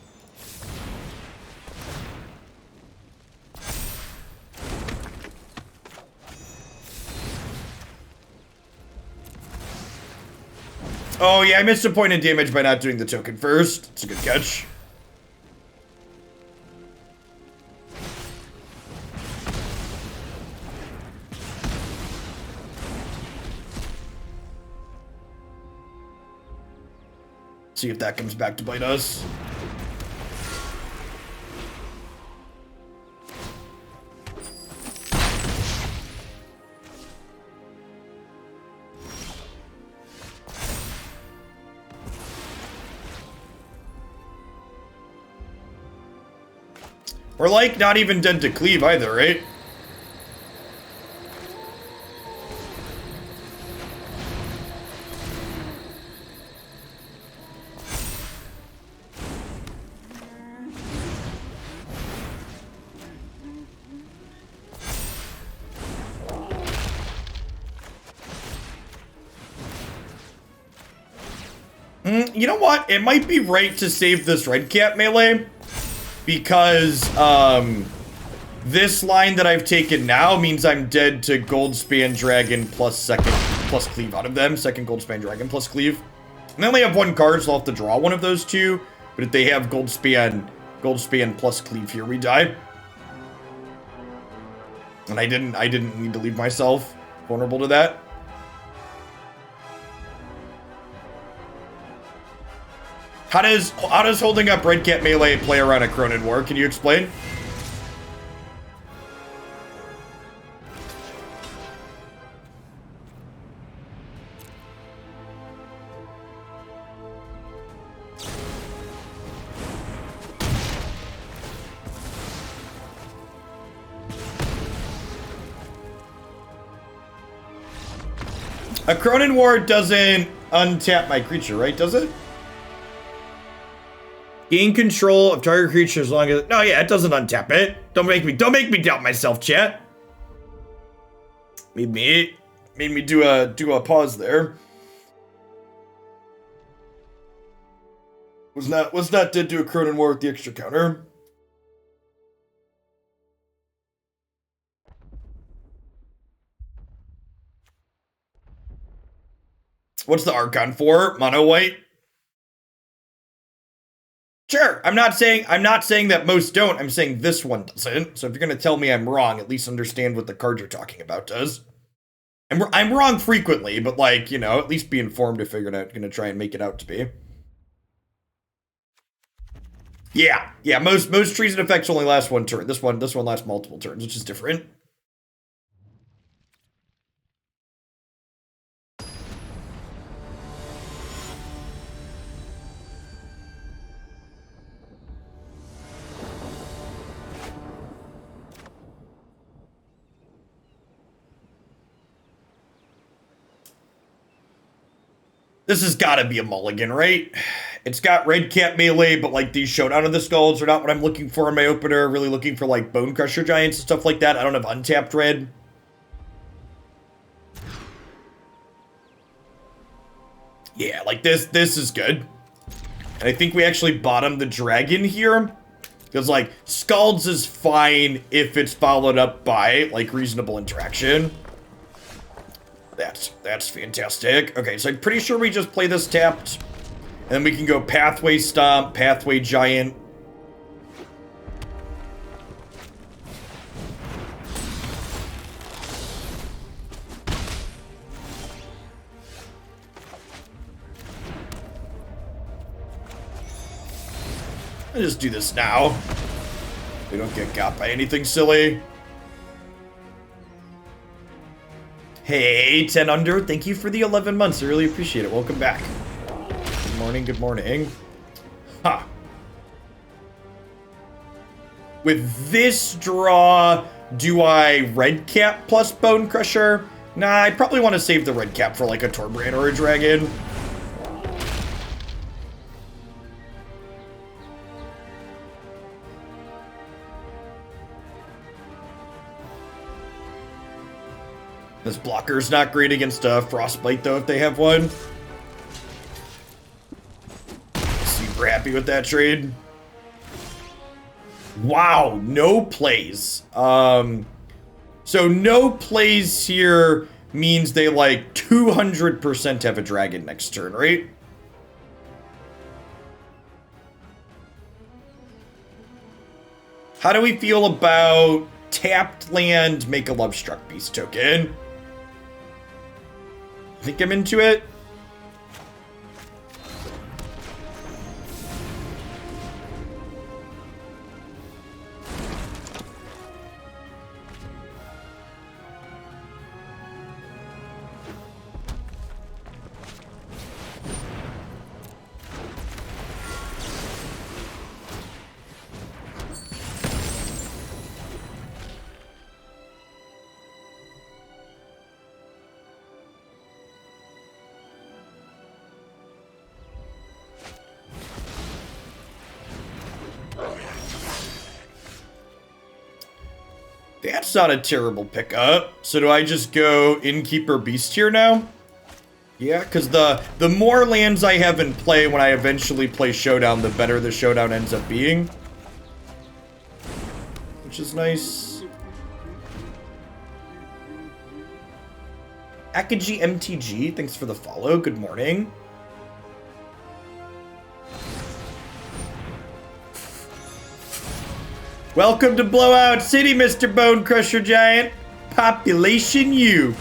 Oh, yeah, I missed a point in damage by not doing the token first. It's a good catch. See if that comes back to bite us. We're like not even dead to cleave either, right? You know what? It might be right to save this Redcap Melee. Because, this line that I've taken now means I'm dead to Goldspan Dragon plus cleave out of them. Second Goldspan Dragon plus cleave. And they only have one card, so I'll have to draw one of those two. But if they have Goldspan plus cleave here, we die. And I didn't need to leave myself vulnerable to that. How does holding up Redcap Melee play around Akroan War? Can you explain? Akroan War doesn't untap my creature, right? Does it? Gain control of target creature as long as... No, yeah, it doesn't untap it. Don't make me doubt myself, chat. Made me do a pause there. Was not dead to Akroan War with the extra counter. What's the Archon for? Mono white? Sure. I'm not saying that most don't. I'm saying this one doesn't. So if you're gonna tell me I'm wrong, at least understand what the card you're talking about does. I'm wrong frequently, but like, you know, at least be informed if you're gonna try and make it out to be. Yeah. Most treason effects only last one turn. This one lasts multiple turns, which is different. This has got to be a mulligan, right? It's got Redcap Melee, but like these Showdown of the Skalds are not what I'm looking for in my opener. Really looking for like Bonecrusher Giants and stuff like that. I don't have untapped red. Yeah, like this is good. And I think we actually bottomed the dragon here. Because like, Skalds is fine if it's followed up by like reasonable interaction. That's fantastic. Okay, so I'm pretty sure we just play this tapped. And then we can go Pathway Stomp, Pathway Giant. I'll just do this now. We don't get got by anything silly. Hey, 10 under, thank you for the 11 months. I really appreciate it. Welcome back. Good morning, good morning. Huh. With this draw, do I Redcap plus Bonecrusher? Nah, I probably want to save the Redcap for like a Torbran or a Dragon. This blocker's not great against Frostbite, though, if they have one. Super happy with that trade. Wow, no plays. So no plays here means they, like, 200% have a dragon next turn, right? How do we feel about tapped land, make a Lovestruck Beast token? I think I'm into it. That's not a terrible pickup. So do I just go Innkeeper Beast here now? Yeah, because the more lands I have in play when I eventually play Showdown, the better the Showdown ends up being. Which is nice. Akaji MTG, thanks for the follow. Good morning. Welcome to Blowout City, Mr. Bonecrusher Giant. Population U.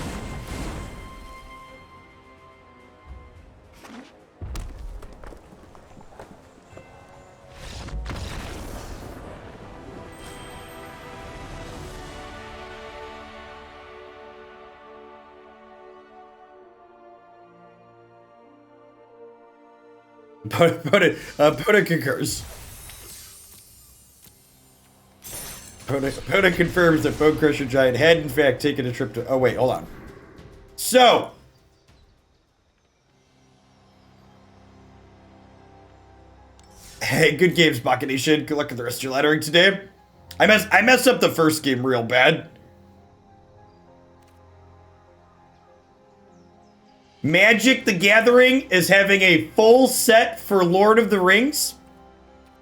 Poda concurs. Poda confirms that Bonecrusher Giant had in fact taken a trip to... Oh wait, hold on. So... Hey, good games, Baka Nation. Good luck with the rest of your lettering today. I messed up the first game real bad. Magic the Gathering is having a full set for Lord of the Rings.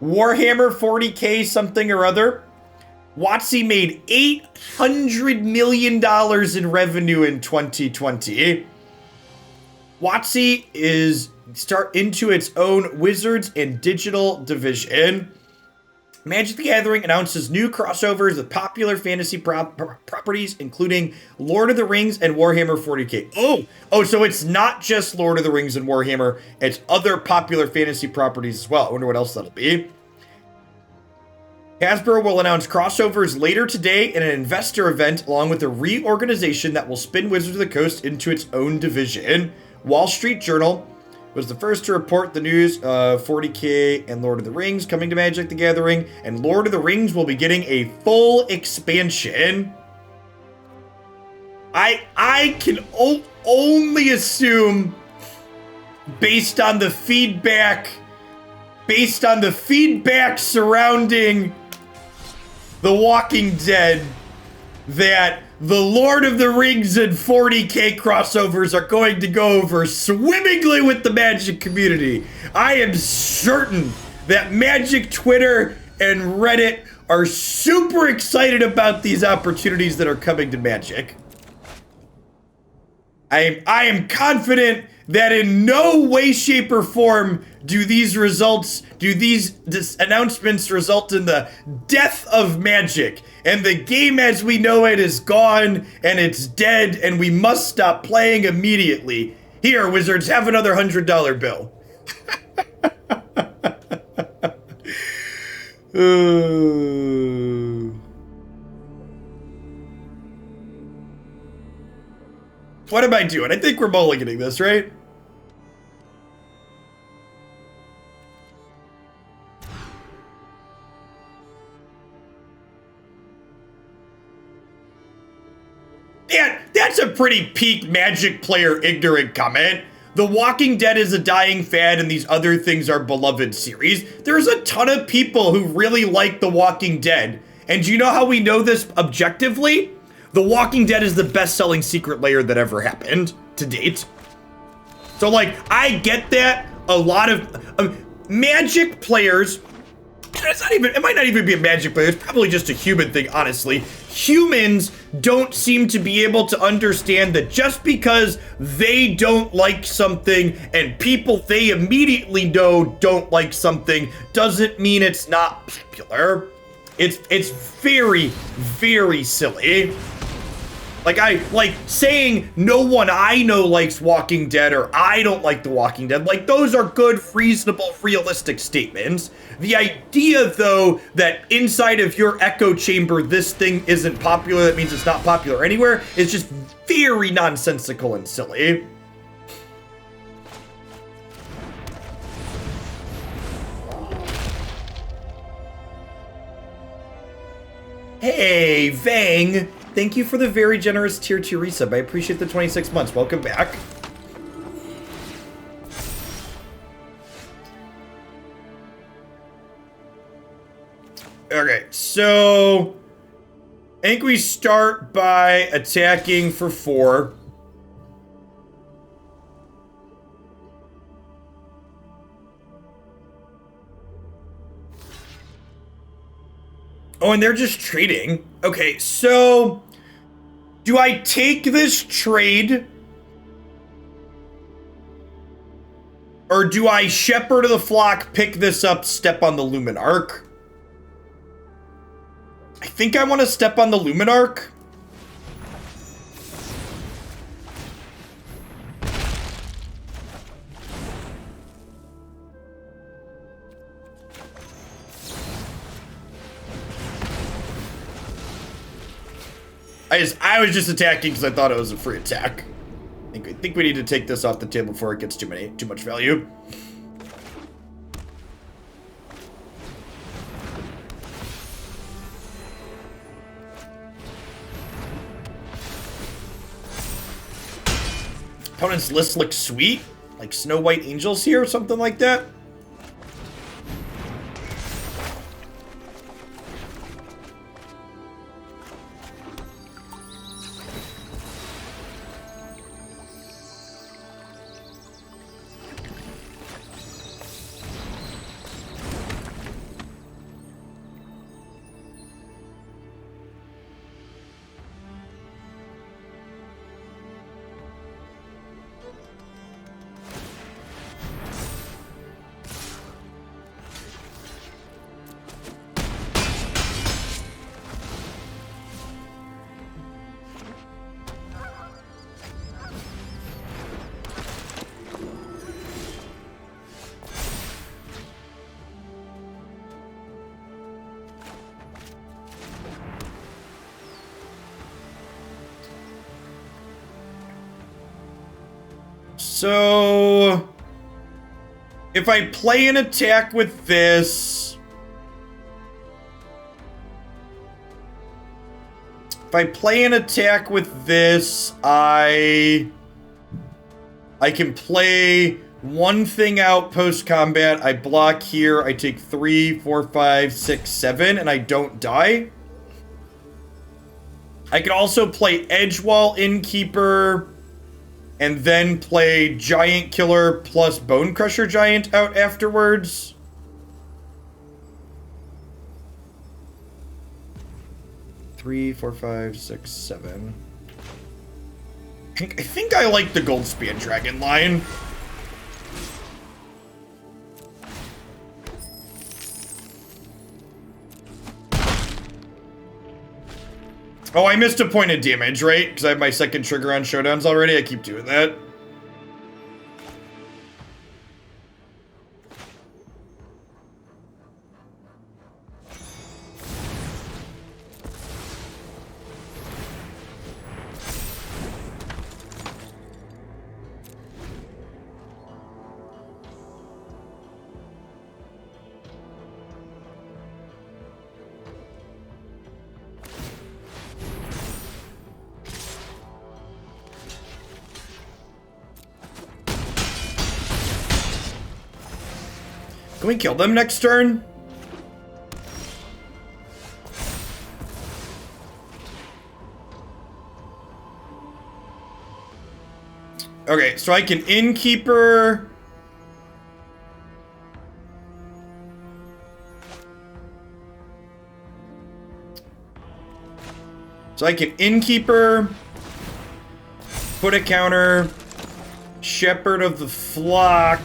Warhammer 40k something or other. WotC made $800 million in revenue in 2020. WotC is into its own Wizards and Digital division. Magic the Gathering announces new crossovers with popular fantasy properties, including Lord of the Rings and Warhammer 40k. Oh, so it's not just Lord of the Rings and Warhammer, it's other popular fantasy properties as well. I wonder what else that'll be. Hasbro will announce crossovers later today in an investor event, along with a reorganization that will spin Wizards of the Coast into its own division. Wall Street Journal was the first to report the news of 40k and Lord of the Rings coming to Magic the Gathering, and Lord of the Rings will be getting a full expansion. I can only assume, based on the feedback surrounding The Walking Dead, that the Lord of the Rings and 40k crossovers are going to go over swimmingly with the Magic community. I am certain that Magic Twitter and Reddit are super excited about these opportunities that are coming to Magic. I am confident that in no way, shape, or form do these announcements result in the death of Magic, and the game as we know it is gone and it's dead and we must stop playing immediately. Here, Wizards, have another $100 bill. What am I doing? I think we're mulliganing this, right? Yeah, that's a pretty peak Magic player ignorant comment. The Walking Dead is a dying fad and these other things are beloved series. There's a ton of people who really like The Walking Dead. And do you know how we know this objectively? The Walking Dead is the best-selling Secret Lair that ever happened to date. So, like, I get that a lot of Magic players, it might not even be a Magic player, it's probably just a human thing, honestly. Humans don't seem to be able to understand that just because they don't like something and people they immediately know don't like something doesn't mean it's not popular. It's very, very silly. Like saying no one I know likes Walking Dead or I don't like The Walking Dead. Like, those are good, reasonable, realistic statements. The idea, though, that inside of your echo chamber this thing isn't popular, that means it's not popular anywhere, is just very nonsensical and silly. Hey, Vang! Thank you for the very generous tier 2 resub. I appreciate the 26 months. Welcome back. Okay, so I think we start by attacking for 4. Oh, and they're just trading. Okay, so do I take this trade? Or do I shepherd of the flock, pick this up, step on the Luminarch? I think I want to step on the Luminarch. I was just attacking because I thought it was a free attack. I think we need to take this off the table before it gets too much value. Opponent's list looks sweet, like Snow White Angels here or something like that. So if I play an attack with this, I can play one thing out post-combat. I block here. I take 3, 4, 5, 6, 7, and I don't die. I can also play Edgewall Innkeeper and then play Giant Killer plus Bonecrusher Giant out afterwards. Three, 4, 5, 6, 7. I think I like the Goldspan Dragon line. Oh, I missed a point of damage, right? Because I have my second trigger on Showdowns already. I keep doing that. Can we kill them next turn? Okay, so I can Innkeeper. Put a counter, Shepherd of the Flock.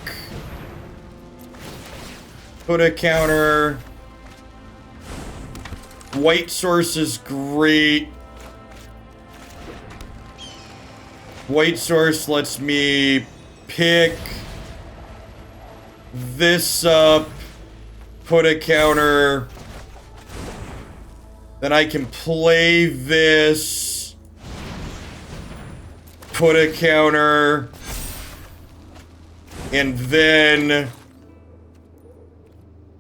Put a counter. White Source is great. White Source lets me pick this up, put a counter. Then I can play this, put a counter, and then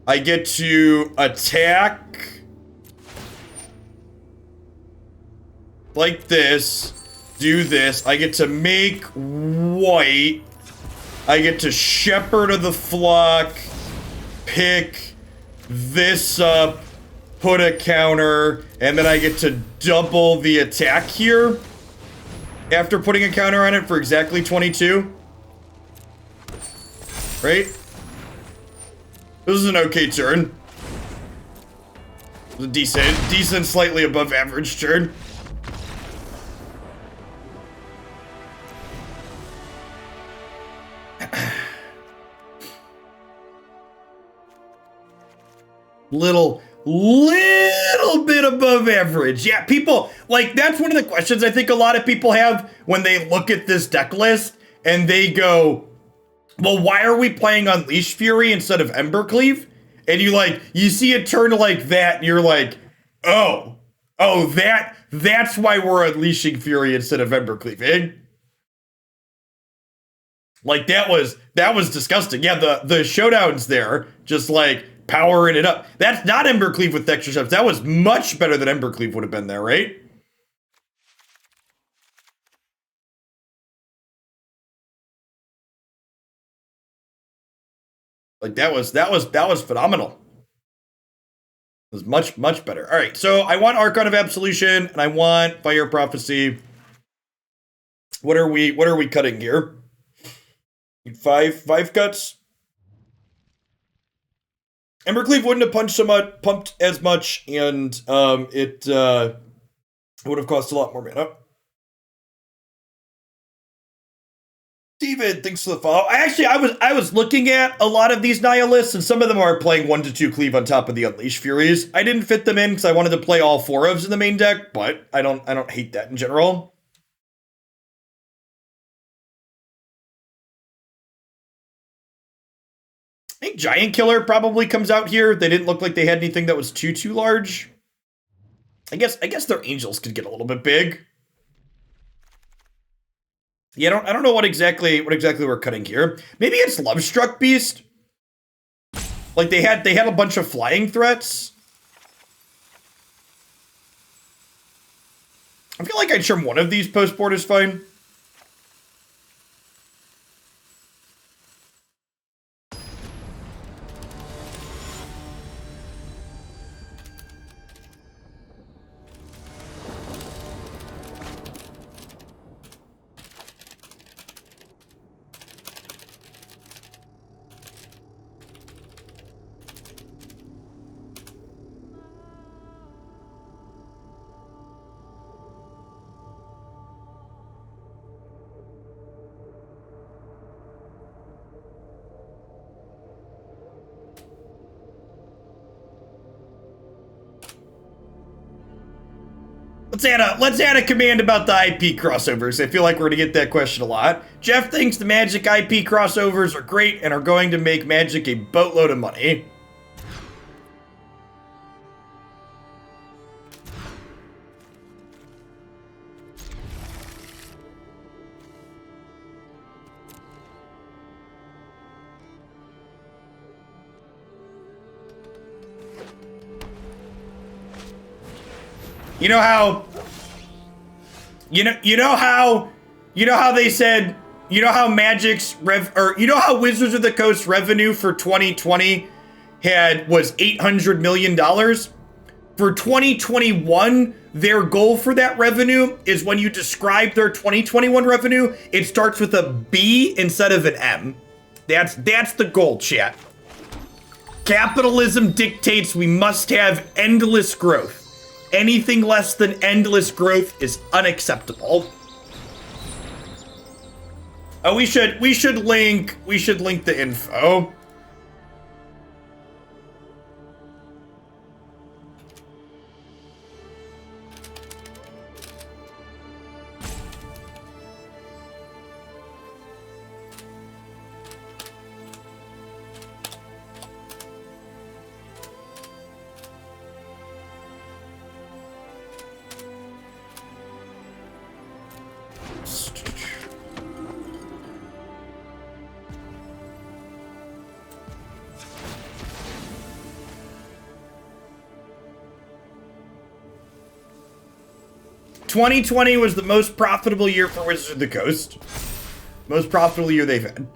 I get to attack like this, do this. I get to make white. I get to Shepherd of the Flock, pick this up, put a counter, and then I get to double the attack here after putting a counter on it for exactly 22. Right? This is an okay turn. A decent, slightly above average turn. Little bit above average. Yeah, people, like, that's one of the questions I think a lot of people have when they look at this deck list and they go, well, why are we playing Unleash Fury instead of Embercleave? And you see a turn like that, and you're like, that's why we're unleashing Fury instead of Embercleave, eh? Like, that was disgusting. Yeah, the Showdowns there, just like powering it up. That's not Embercleave with extra steps. That was much better than Embercleave would have been there, right? Like, that was phenomenal. It was much better. All right, so I want Archon of Absolution and I want Fire Prophecy. What are we cutting here? Five cuts. Embercleave wouldn't have pumped as much, and it would have cost a lot more mana. David, thanks for the follow. I was looking at a lot of these Naya lists, and some of them are playing 1 to 2 cleave on top of the Unleash Furies. I didn't fit them in because I wanted to play all 4 ofs in the main deck, but I don't hate that in general. I think Giant Killer probably comes out here. They didn't look like they had anything that was too large. I guess their Angels could get a little bit big. Yeah, I don't know what exactly we're cutting here. Maybe it's Lovestruck Beast. Like they had a bunch of flying threats. I feel like I'd trim one of these post board is fine. Let's add a command about the IP crossovers. I feel like we're gonna get that question a lot. Jeff thinks the Magic IP crossovers are great and are going to make Magic a boatload of money. You know how they said, you know how Magic's you know how Wizards of the Coast revenue for 2020 was $800 million? For 2021, their goal for that revenue is when you describe their 2021 revenue, it starts with a B instead of an M. That's the goal, chat. Capitalism dictates we must have endless growth. Anything less than endless growth is unacceptable. Oh, we should link the info. $2020 was the most profitable year for Wizards of the Coast. Most profitable year they've had.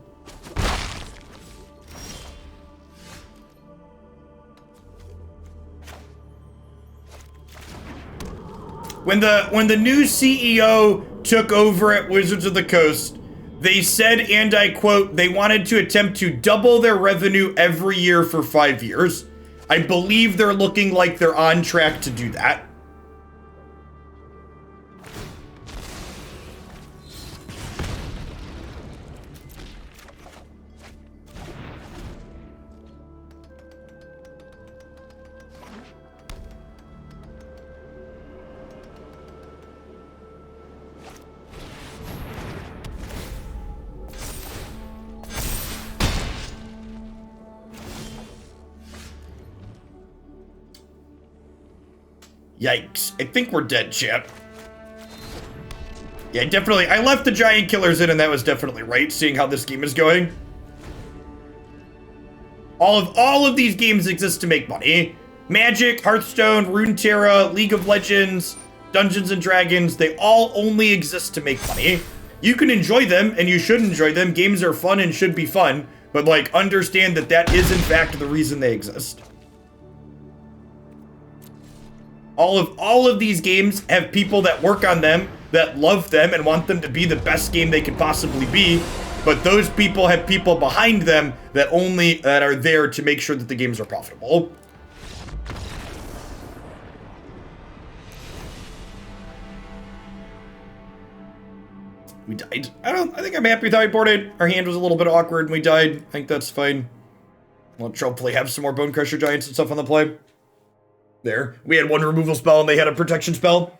When the new CEO took over at Wizards of the Coast, they said, and I quote, they wanted to attempt to double their revenue every year for 5 years. I believe they're looking like they're on track to do that. Yikes. I think we're dead, chat. Yeah, definitely. I left the giant killers in, and that was definitely right, seeing how this game is going. All of these games exist to make money. Magic, Hearthstone, Runeterra, League of Legends, Dungeons and Dragons, they all only exist to make money. You can enjoy them, and you should enjoy them. Games are fun and should be fun, but, like, understand that that is, in fact, the reason they exist. All of these games have people that work on them, that love them, and want them to be the best game they could possibly be. But those people have people behind them that are there to make sure that the games are profitable. We died. I think I'm happy with how I boarded. Our hand was a little bit awkward and we died. I think that's fine. We'll hopefully have some more Bonecrusher Giants and stuff on the play. There. We had one removal spell and they had a protection spell.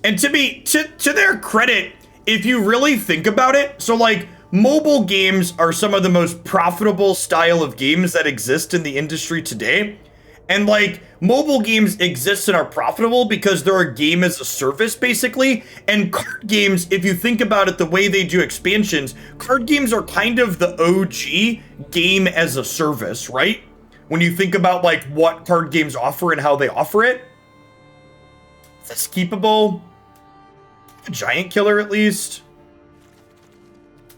And to their credit, if you really think about it, so like mobile games are some of the most profitable style of games that exist in the industry today. And like mobile games exist and are profitable because they're a game as a service basically. And card games, if you think about it, the way they do expansions, card games are kind of the OG game as a service, right? When you think about like what card games offer and how they offer it. It's keepable. A giant killer at least.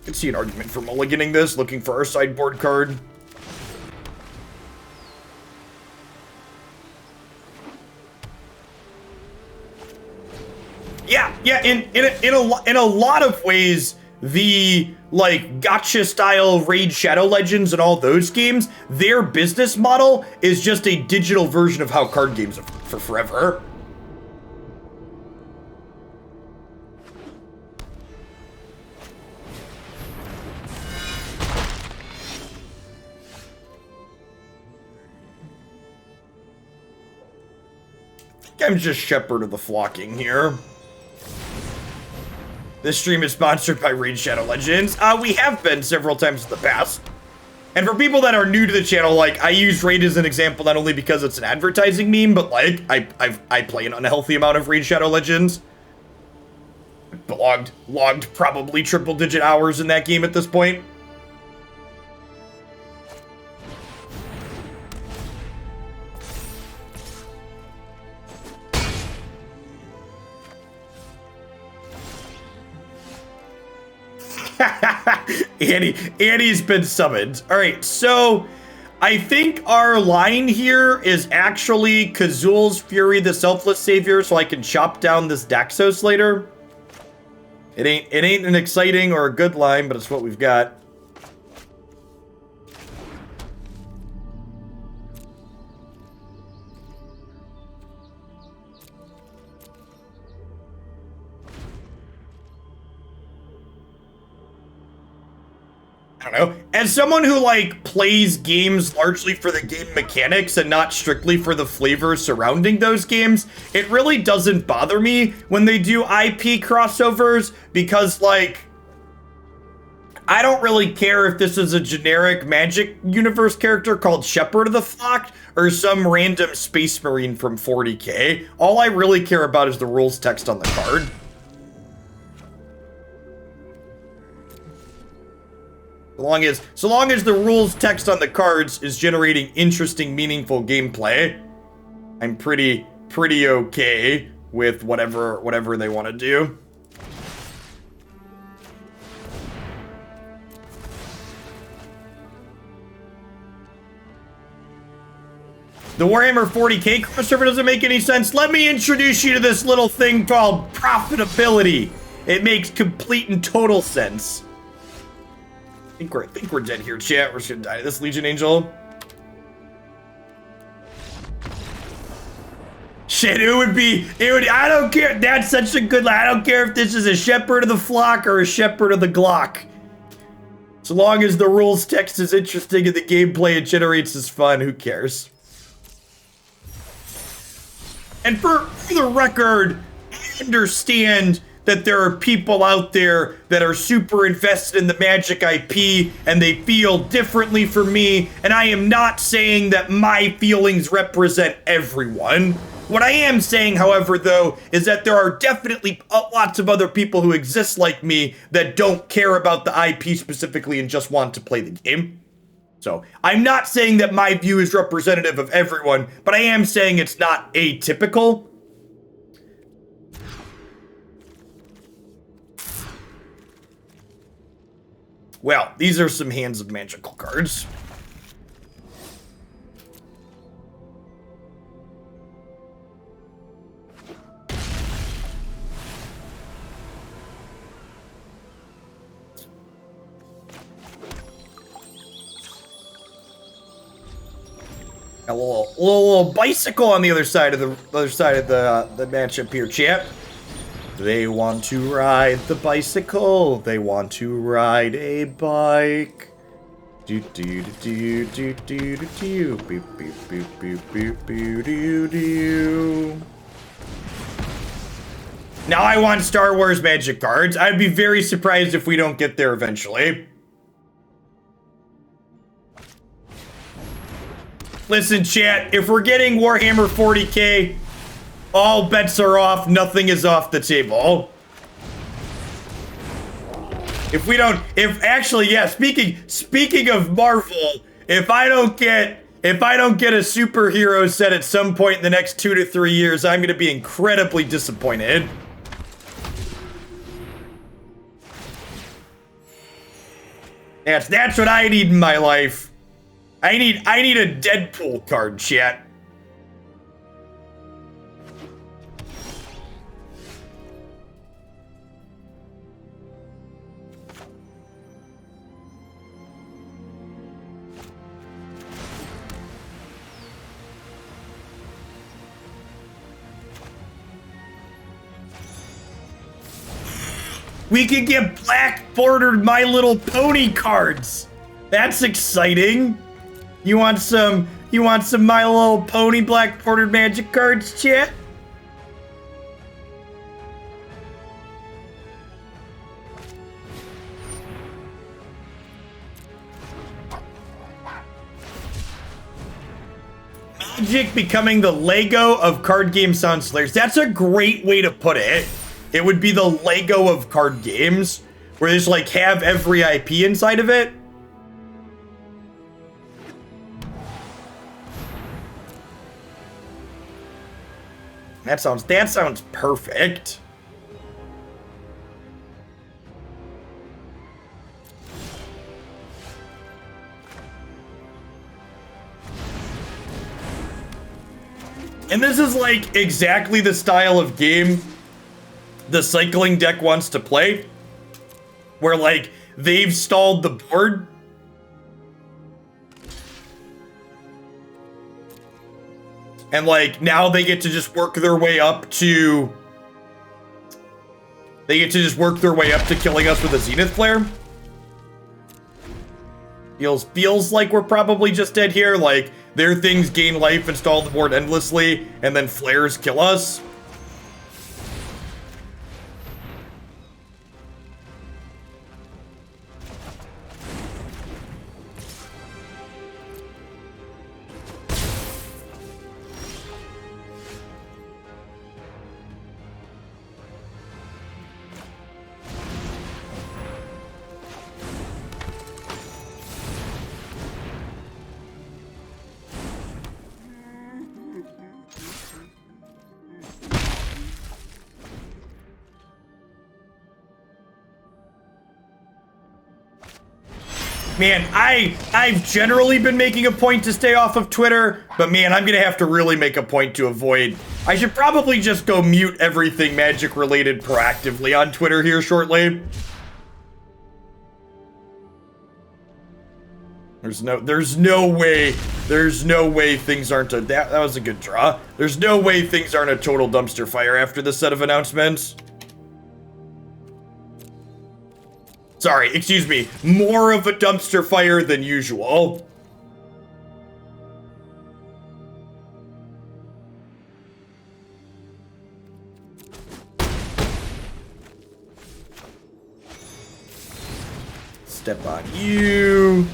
I could see an argument for mulliganing this, looking for our sideboard card. Yeah, in a lot of ways, the like gotcha style Raid Shadow Legends and all those games, their business model is just a digital version of how card games are for forever. I think I'm just Shepherd of the Flocking here. This stream is sponsored by Raid Shadow Legends. We have been several times in the past. And for people that are new to the channel, like, I use Raid as an example not only because it's an advertising meme, but, like, I play an unhealthy amount of Raid Shadow Legends. Logged probably triple-digit hours in that game at this point. Annie's been summoned. All right, so I think our line here is actually Kazuul's Fury, the Selfless Savior, so I can chop down this Daxos later. It ain't an exciting or a good line, but it's what we've got. I don't know. As someone who, like, plays games largely for the game mechanics and not strictly for the flavor surrounding those games, it really doesn't bother me when they do IP crossovers because, like, I don't really care if this is a generic Magic universe character called Shepherd of the Flock or some random Space Marine from 40k. All I really care about is the rules text on the card. So long as the rules text on the cards is generating interesting, meaningful gameplay, I'm pretty okay with whatever they want to do. The Warhammer 40k crossover doesn't make any sense. Let me introduce you to this little thing called profitability. It makes complete and total sense. I think we're dead here, chat. We're just gonna die to this Legion Angel. Shit, I don't care. That's such a good line. I don't care if this is a Shepherd of the Flock or a Shepherd of the Glock. So long as the rules text is interesting and the gameplay it generates is fun, who cares? And for the record, I understand that there are people out there that are super invested in the Magic IP and they feel differently from me, and I am not saying that my feelings represent everyone. What I am saying, however, though, is that there are definitely lots of other people who exist like me that don't care about the IP specifically and just want to play the game. So, I'm not saying that my view is representative of everyone, but I am saying it's not atypical. Well, these are some Hands of Magical cards. A little bicycle on the other side of the matchup here, champ. They want to ride the bicycle. They want to ride a bike. Do do do do do do do. Boop boop boop boop boop boop do do do. Now I want Star Wars Magic cards. I'd be very surprised if we don't get there eventually. Listen, chat, if we're getting Warhammer 40k, all bets are off, nothing is off the table. If we don't, actually, yeah, speaking of Marvel, if I don't get a superhero set at some point in the next 2 to 3 years, I'm gonna be incredibly disappointed. That's what I need in my life. I need a Deadpool card, chat. We can get black bordered My Little Pony cards. That's exciting. You want some My Little Pony black bordered Magic cards, chat? Magic becoming the Lego of card game sound slayers. That's a great way to put it. It would be the Lego of card games, where they just like have every IP inside of it. That sounds perfect. And this is like exactly the style of game the cycling deck wants to play, where like they've stalled the board. And like now they get to just work their way up to killing us with a Zenith Flare. Feels like we're probably just dead here. Like their things gain life and stall the board endlessly, and then flares kill us. Man, I've generally been making a point to stay off of Twitter, but man, I'm gonna have to really make a point to avoid. I should probably just go mute everything Magic related proactively on Twitter here shortly. There's no way things aren't that was a good draw. There's no way things aren't a total dumpster fire after this set of announcements. Sorry, excuse me. More of a dumpster fire than usual. Step on you.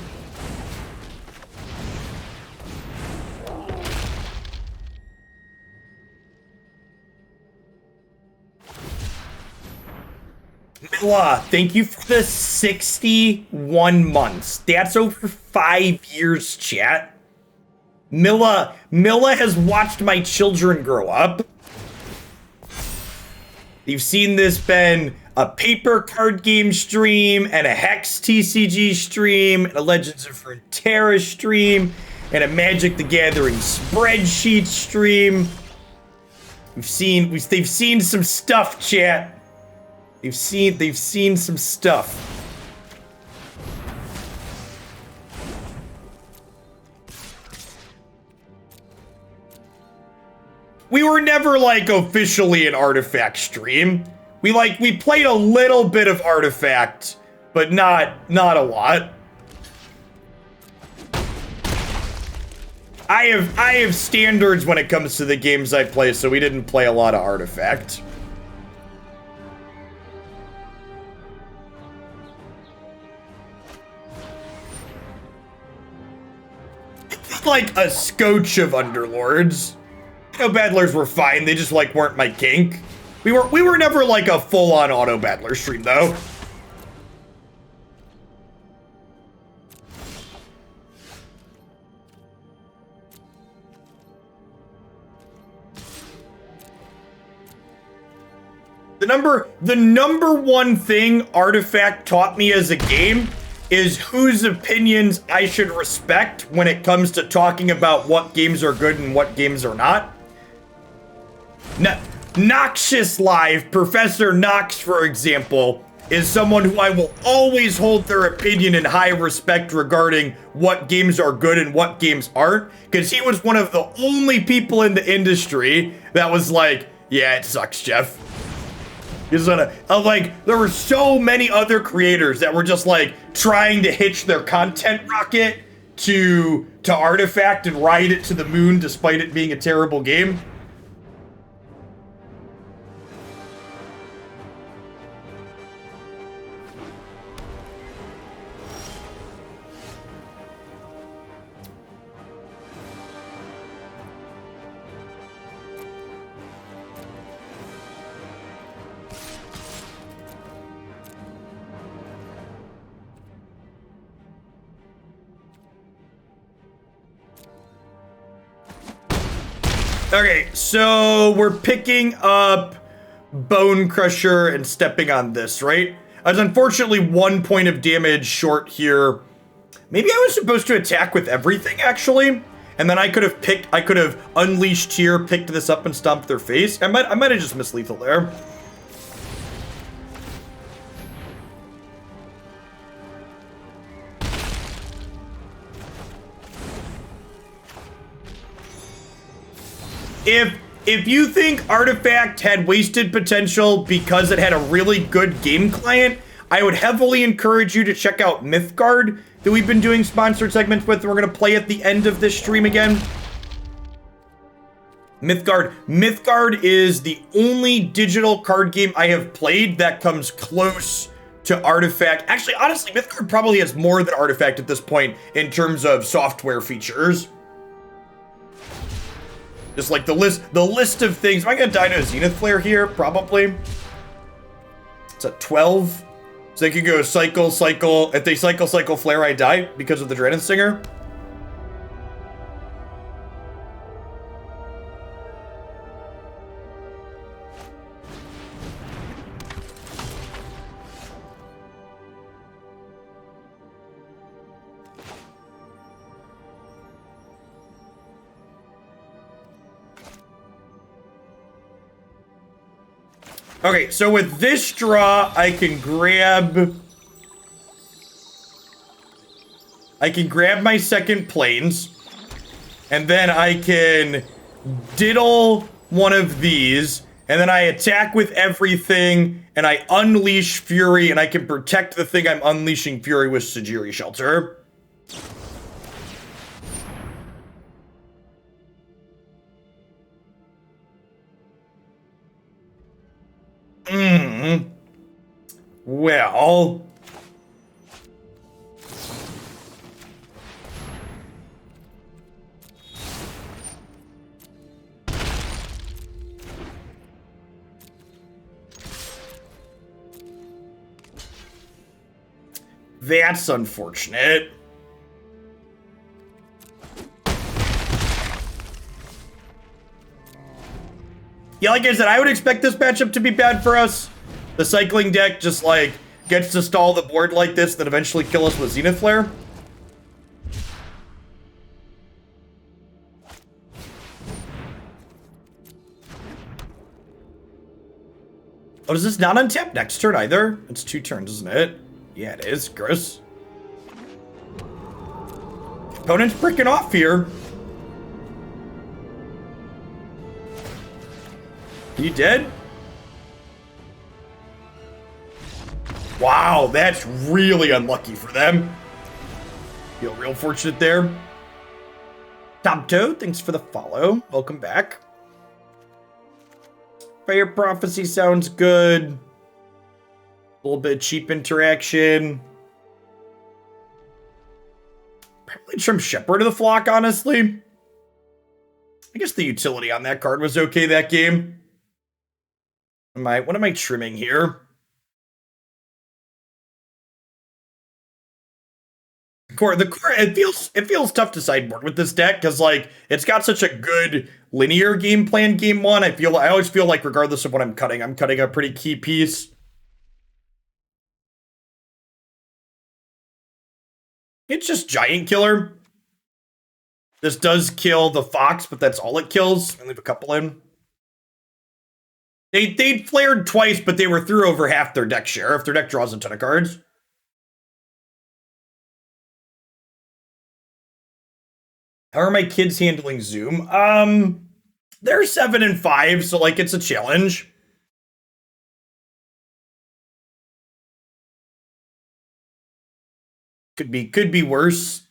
Mila, thank you for the 61 months. That's over 5 years, chat. Mila has watched my children grow up. You've seen this been a paper card game stream, and a Hex TCG stream, and a Legends of Runeterra stream, and a Magic the Gathering spreadsheet stream. They've seen some stuff, chat. They've seen some stuff. We were never like officially an Artifact stream. We played a little bit of Artifact, but not a lot. I have standards when it comes to the games I play, so we didn't play a lot of Artifact. just like a scotch of Underlords. Battlers were fine, they just like weren't my kink. We were never like a full-on auto battler stream though. The number one thing Artifact taught me as a game is whose opinions I should respect when it comes to talking about what games are good and what games are not. Noxious Live, Professor Nox, for example, is someone who I will always hold their opinion in high respect regarding what games are good and what games aren't, because he was one of the only people in the industry that was like, yeah, it sucks, Jeff. Like, there were so many other creators that were just like trying to hitch their content rocket to Artifact and ride it to the moon despite it being a terrible game. Okay, so we're picking up Bonecrusher and stepping on this, right? I was unfortunately 1 point of damage short here. Maybe I was supposed to attack with everything, actually. And then I could have unleashed here, picked this up and stomped their face. I might have just missed lethal there. If you think Artifact had wasted potential because it had a really good game client, I would heavily encourage you to check out Mythgard that we've been doing sponsored segments with. We're going to play at the end of this stream again. Mythgard is the only digital card game I have played that comes close to Artifact. Actually, honestly, Mythgard probably has more than Artifact at this point in terms of software features. Just like the list of things. Am I gonna die to a Zenith Flare here? Probably. It's a 12. So they could go cycle. If they cycle, flare, I die because of the Drennan Singer. Okay, so with this draw, I can grab my second planes, and then I can diddle one of these, and then I attack with everything, and I unleash Fury, and I can protect the thing I'm unleashing Fury with Sejiri Shelter. Well, that's unfortunate. Yeah, like I said, I would expect this matchup to be bad for us. The cycling deck just, like, gets to stall the board like this, then eventually kill us with Zenith Flare. Oh, does this not untap next turn either? It's 2 turns, isn't it? Yeah, it is. Gross. Opponent's breaking off here. You dead? Wow, that's really unlucky for them. Feel real fortunate there. Top Toe, thanks for the follow. Welcome back. Fire Prophecy sounds good. A little bit of cheap interaction. Probably trim Shepherd of the Flock, honestly. I guess the utility on that card was okay that game. What am I trimming here? The core, it feels tough to sideboard with this deck because like it's got such a good linear game plan game one. I always feel like regardless of what I'm cutting a pretty key piece. It's just Giant Killer. This does kill the Fox, but that's all it kills. I leave a couple in. They flared twice, but they were through over half their deck share if their deck draws a ton of cards. How are my kids handling Zoom? They're 7 and 5, so like it's a challenge. Could be worse.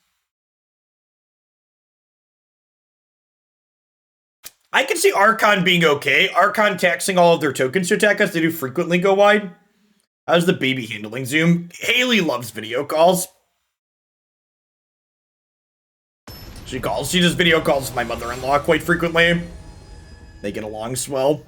I can see Archon being okay. Archon taxing all of their tokens to attack us. They do frequently go wide. How's the baby handling Zoom? Haley loves video calls. She does video calls with my mother-in-law quite frequently. They get along swell.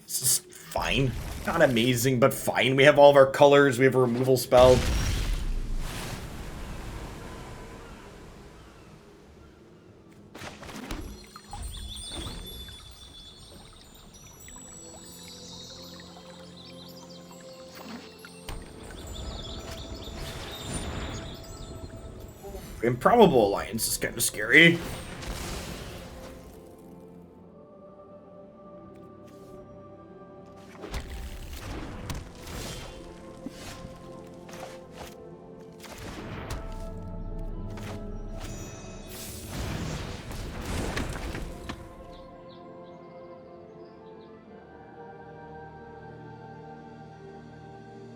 This is fine. Not amazing, but fine. We have all of our colors. We have a removal spell. Improbable Alliance is kind of scary.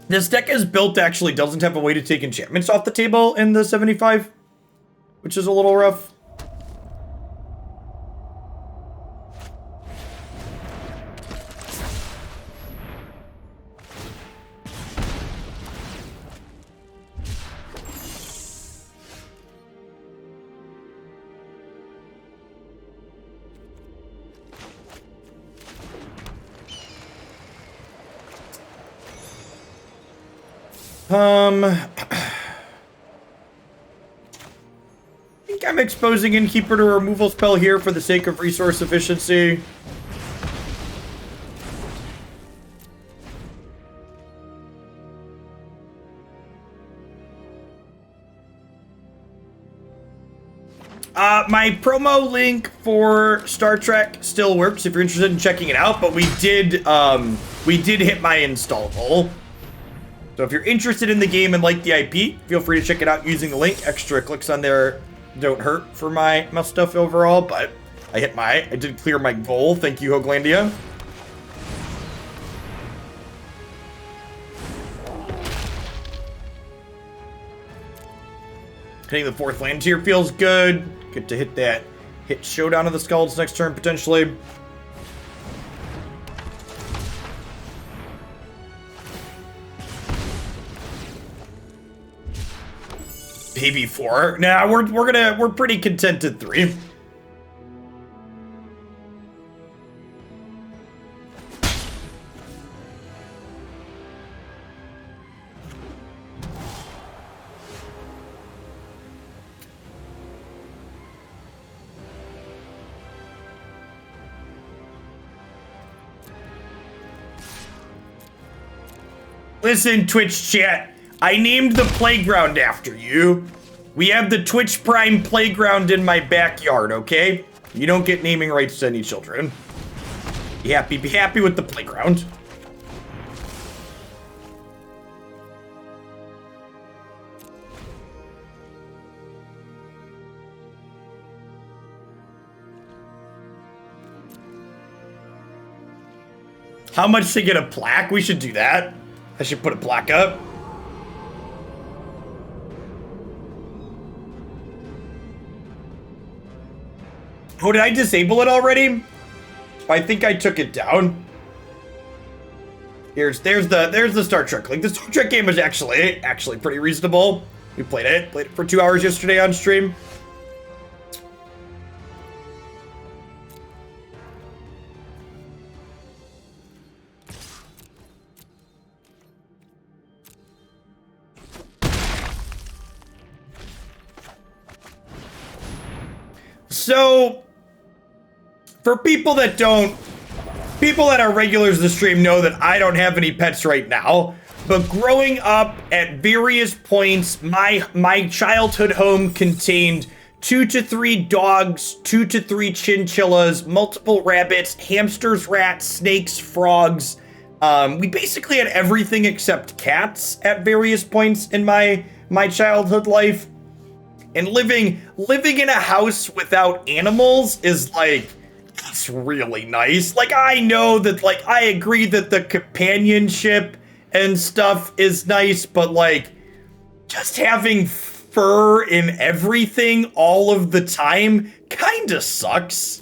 This deck is built actually doesn't have a way to take enchantments off the table in the 75, which is a little rough. I think I'm exposing Innkeeper to a removal spell here for the sake of resource efficiency. My promo link for Star Trek still works if you're interested in checking it out, but we did hit my install goal. So if you're interested in the game and like the IP, feel free to check it out using the link. Extra clicks on there don't hurt for my stuff overall, but I did clear my goal. Thank you, Hoaglandia. Hitting the 4th land tier feels good. Get to hit Showdown of the Skalds next turn, potentially. Maybe 4. Nah, we're pretty content at 3. Listen, Twitch chat, I named the playground after you. We have the Twitch Prime playground in my backyard, okay? You don't get naming rights to any children. Be happy with the playground. How much to get a plaque? We should do that. I should put a plaque up. Oh, did I disable it already? I think I took it down. There's the Star Trek. Like, the Star Trek game is actually pretty reasonable. We played it for 2 hours yesterday on stream. So, for people that are regulars of the stream know that I don't have any pets right now, but growing up at various points, my childhood home contained 2 to 3 dogs, 2 to 3 chinchillas, multiple rabbits, hamsters, rats, snakes, frogs. We basically had everything except cats at various points in my childhood life. And living in a house without animals is like, it's really nice. Like, I know that, like, I agree that the companionship and stuff is nice, but like, just having fur in everything all of the time kinda sucks.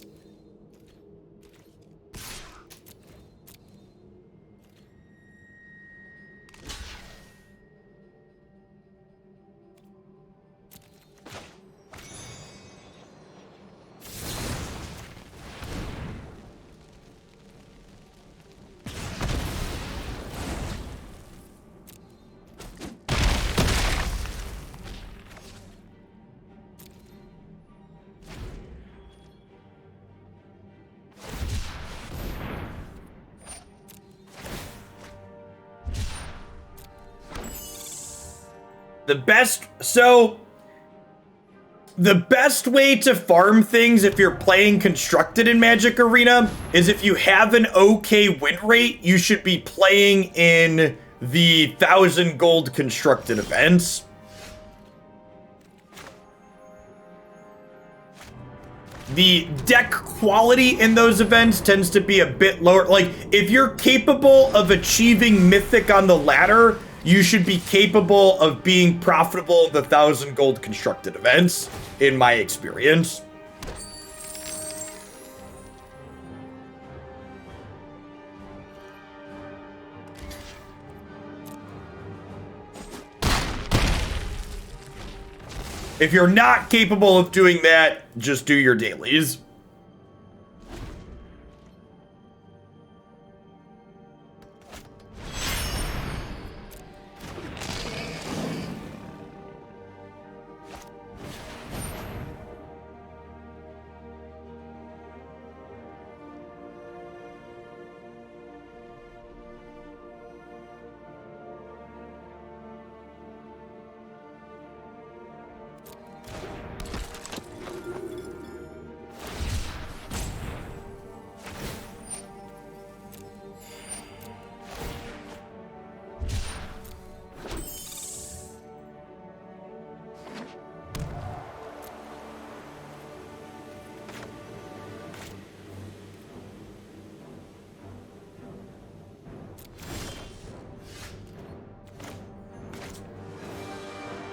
The best way to farm things if you're playing Constructed in Magic Arena is if you have an okay win rate, you should be playing in the 1,000 gold Constructed events. The deck quality in those events tends to be a bit lower. Like, if you're capable of achieving Mythic on the ladder, you should be capable of being profitable in the 1,000 gold Constructed events, in my experience. If you're not capable of doing that, just do your dailies.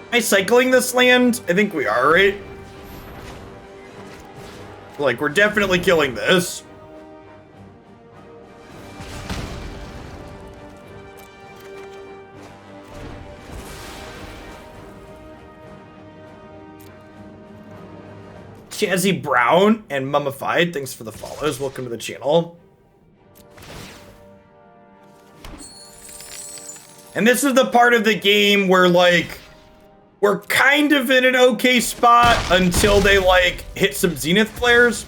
Am I cycling this land? I think we are, right? Like, we're definitely killing this. Chazzy Brown and Mummified, thanks for the follows. Welcome to the channel. And this is the part of the game where, like, we're kind of in an okay spot until they, like, hit some Zenith flares.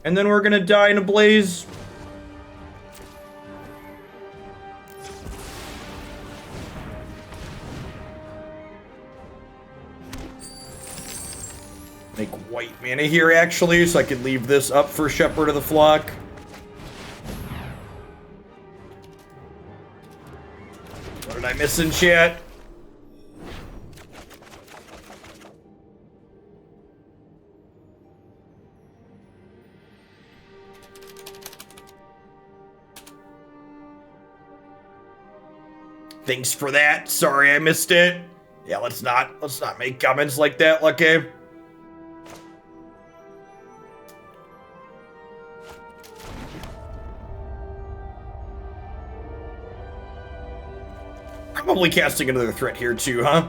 And then we're gonna die in a blaze. Make white mana here, actually, so I can leave this up for Shepherd of the Flock. What did I miss in chat? Thanks for that. Sorry I missed it. Yeah, let's not make comments like that, Lucky. Probably casting another threat here too, huh?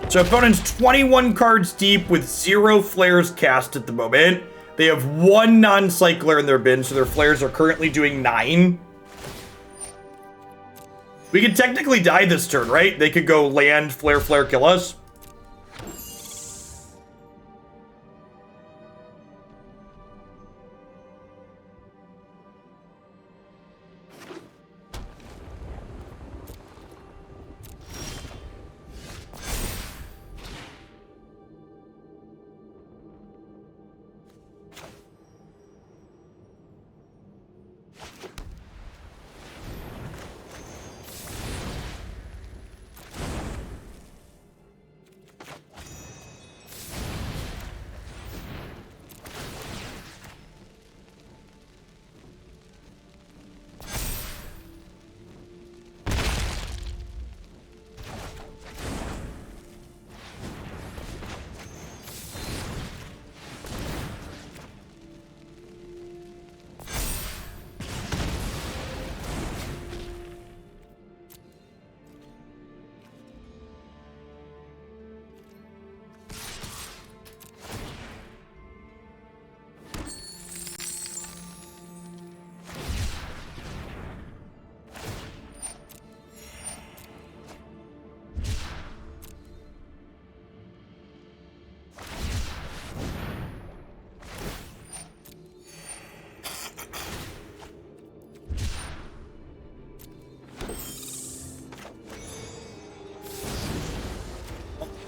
So opponent's 21 cards deep with 0 flares cast at the moment. They have 1 non-cycler in their bin, so their flares are currently doing 9. We could technically die this turn, right? They could go land, flare, flare, kill us.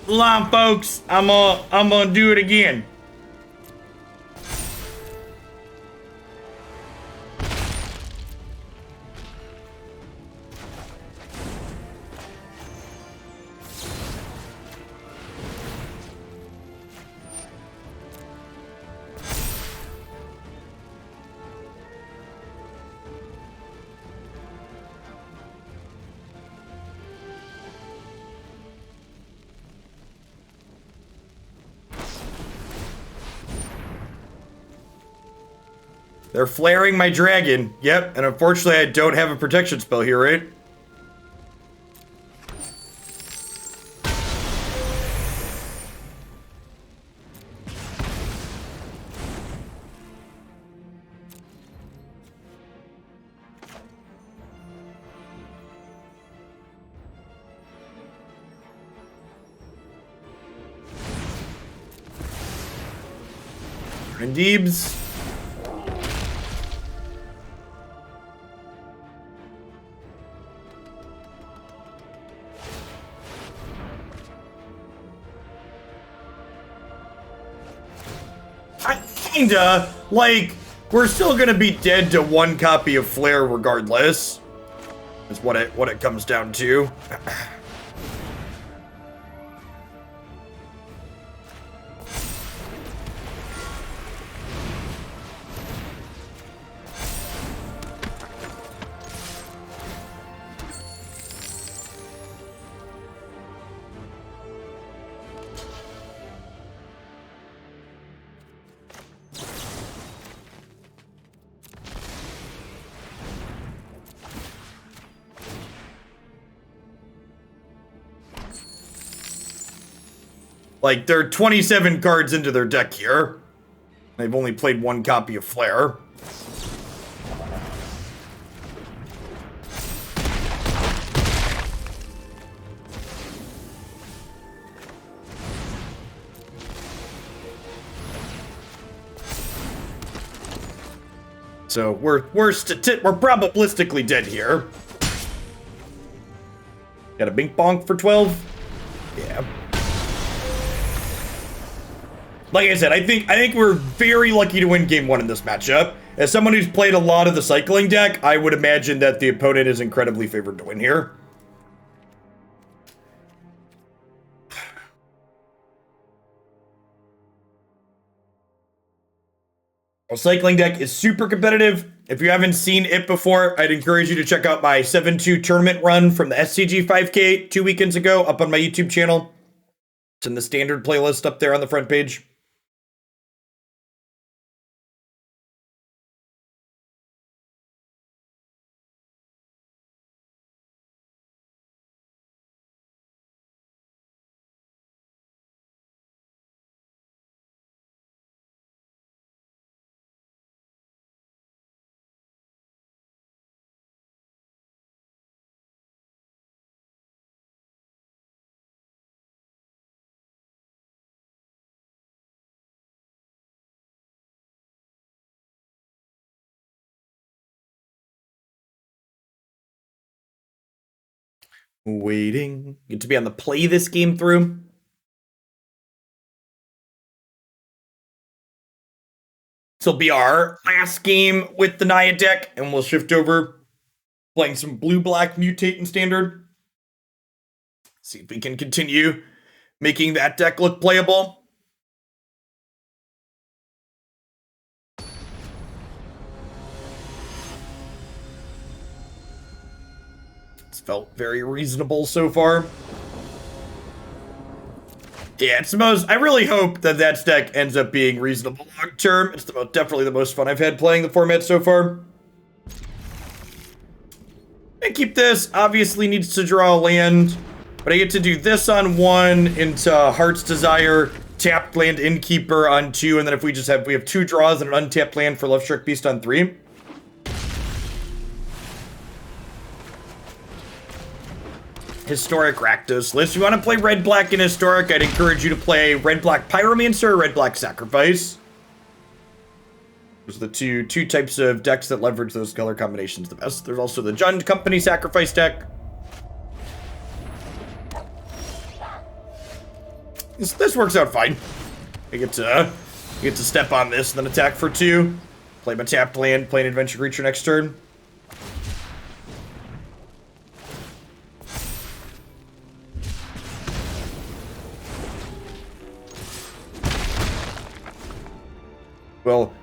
Hold on, folks. I'm gonna do it again. They're flaring my dragon. Yep, and unfortunately I don't have a protection spell here, right? Deebs. Kinda. Like, we're still gonna be dead to 1 copy of Flare regardless. Is what it comes down to. Like, they're 27 cards into their deck here. They've only played 1 copy of Flare. So we're probabilistically dead here. Got a bink bonk for 12? Yeah. Like I said, I think we're very lucky to win game 1 in this matchup. As someone who's played a lot of the cycling deck, I would imagine that the opponent is incredibly favored to win here. Our cycling deck is super competitive. If you haven't seen it before, I'd encourage you to check out my 7-2 tournament run from the SCG 5K 2 weekends ago up on my YouTube channel. It's in the standard playlist up there on the front page. Waiting. Get to be on the play this game through. This will be our last game with the Naya deck, and we'll shift over playing some blue-black mutate in standard. See if we can continue making that deck look playable. It's felt very reasonable so far. Yeah, it's the most. I really hope that deck ends up being reasonable long term. It's definitely the most fun I've had playing the format so far. And keep this. Obviously needs to draw a land, but I get to do this on 1 into Heart's Desire, tapped land Innkeeper on 2, and then if we have 2 draws and an untapped land for Lovestruck Beast on 3. Historic Rakdos list. If you want to play red-black in Historic, I'd encourage you to play red-black Pyromancer or red-black Sacrifice. Those are the two types of decks that leverage those color combinations the best. There's also the Jund Company Sacrifice deck. This works out fine. I get to step on this and then attack for 2. Play my tapped land, play an adventure creature next turn.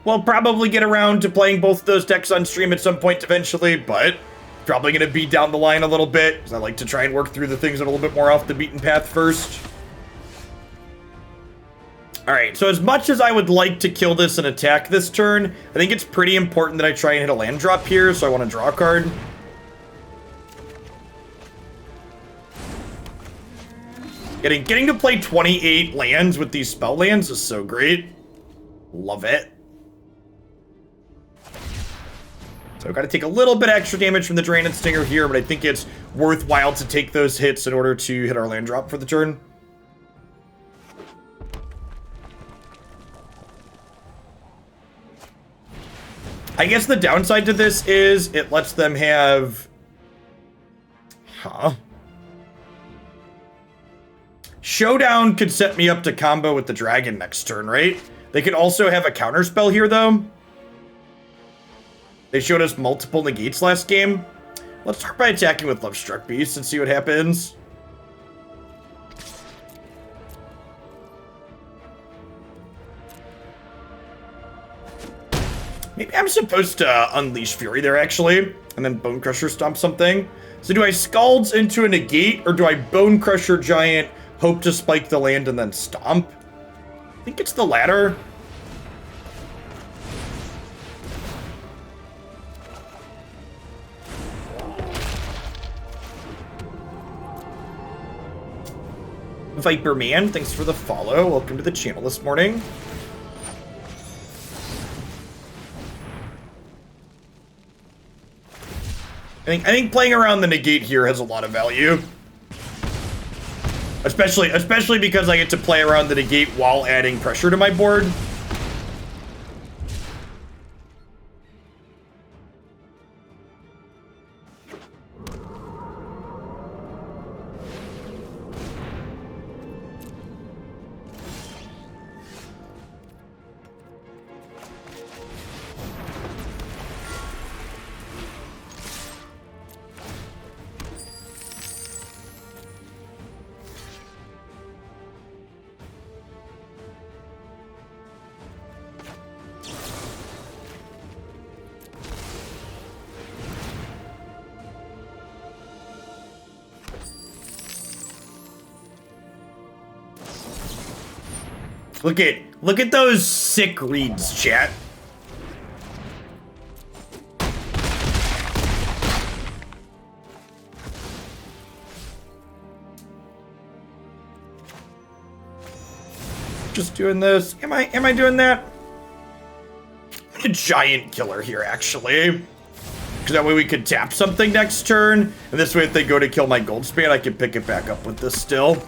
We'll probably get around to playing both of those decks on stream at some point eventually, but probably going to be down the line a little bit, because I like to try and work through the things that are a little bit more off the beaten path first. Alright, so as much as I would like to kill this and attack this turn, I think it's pretty important that I try and hit a land drop here, so I want to draw a card. Getting to play 28 lands with these spell lands is so great. Love it. So I've got to take a little bit extra damage from the Drain and Stinger here, but I think it's worthwhile to take those hits in order to hit our land drop for the turn. I guess the downside to this is it lets them have... Showdown could set me up to combo with the dragon next turn, right? They could also have a counterspell here, though. They showed us multiple negates last game. Let's start by attacking with Lovestruck Beast and see what happens. Maybe I'm supposed to Unleash Fury there, actually, and then Bonecrusher stomp something. So do I Skalds into a negate, or do I Bonecrusher Giant, hope to spike the land, and then stomp? I think it's the latter. Viper Man, thanks for the follow. Welcome to the channel this morning. I think playing around the negate here has a lot of value. Especially because I get to play around the negate while adding pressure to my board. Look at those sick reads, chat. Just doing this. Am I doing that? I'm a giant killer here, actually. Because that way we could tap something next turn. And this way if they go to kill my Goldspan, I can pick it back up with this still.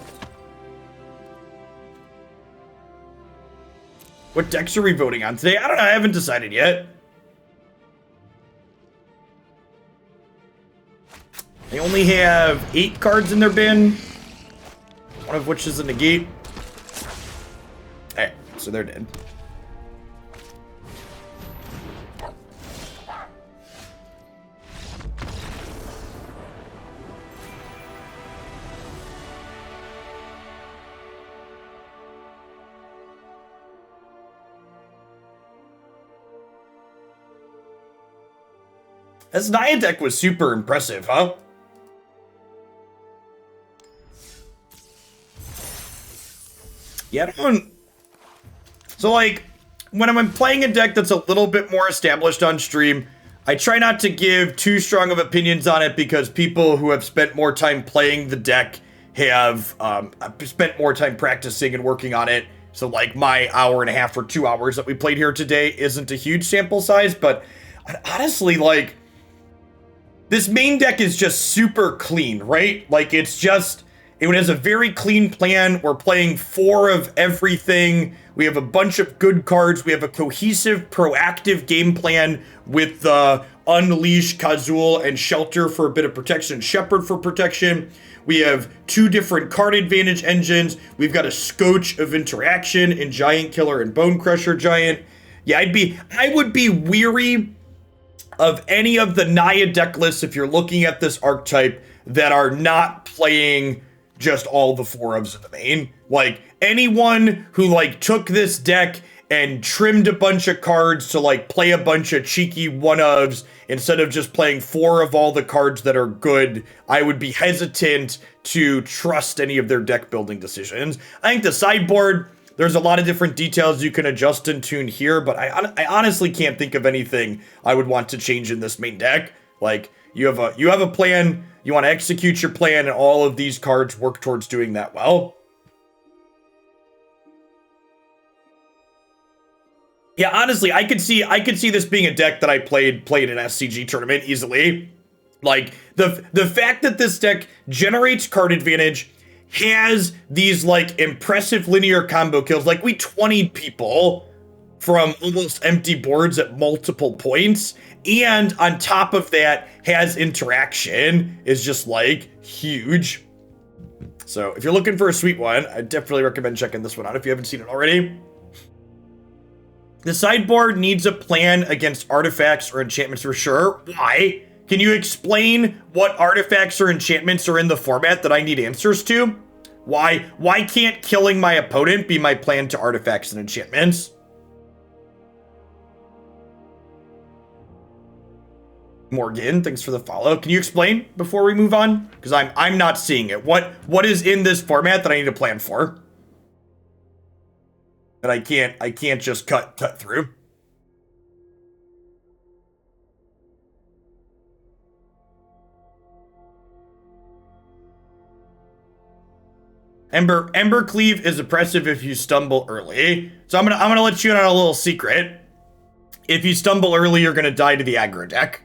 What decks are we voting on today? I don't know. I haven't decided yet. They only have 8 cards in their bin, one of which is a negate. Alright, so they're dead. This Naya deck was super impressive, huh? Yeah, so like, when I'm playing a deck that's a little bit more established on stream, I try not to give too strong of opinions on it because people who have spent more time playing the deck have spent more time practicing and working on it. So like my hour and a half or 2 hours that we played here today isn't a huge sample size, but honestly, like, this main deck is just super clean, right? Like, it has a very clean plan. We're playing 4 of everything. We have a bunch of good cards. We have a cohesive, proactive game plan with Unleash, Kazuul, and Shelter for a bit of protection, Shepherd for protection. We have 2 different card advantage engines. We've got a Scotch of interaction in Giant Killer and Bonecrusher Giant. Yeah, I would be weary of any of the Naya deck lists if you're looking at this archetype that are not playing just all the 4 ofs in the main. Like, anyone who like took this deck and trimmed a bunch of cards to like play a bunch of cheeky 1-ofs instead of just playing 4 of all the cards that are good, I would be hesitant to trust any of their deck building decisions. I think the sideboard, there's a lot of different details you can adjust and tune here, but I honestly can't think of anything I would want to change in this main deck. Like, you have a plan, you want to execute your plan, and all of these cards work towards doing that well. Yeah, honestly, I could see this being a deck that I played an SCG tournament easily. Like, the fact that this deck generates card advantage, has these like impressive linear combo kills, like we 20'd people from almost empty boards at multiple points, and on top of that has interaction, is just like huge. So if you're looking for a sweet one, I definitely recommend checking this one out if you haven't seen it already. The sideboard needs a plan against artifacts or enchantments for sure. Why? Can you explain what artifacts or enchantments are in the format that I need answers to? Why can't killing my opponent be my plan to artifacts and enchantments? Morgan, thanks for the follow. Can you explain before we move on? Because I'm not seeing it. What is in this format that I need to plan for? That I can't just cut through. Ember Cleave is oppressive if you stumble early. So I'm gonna let you in on a little secret. If you stumble early, you're gonna die to the aggro deck.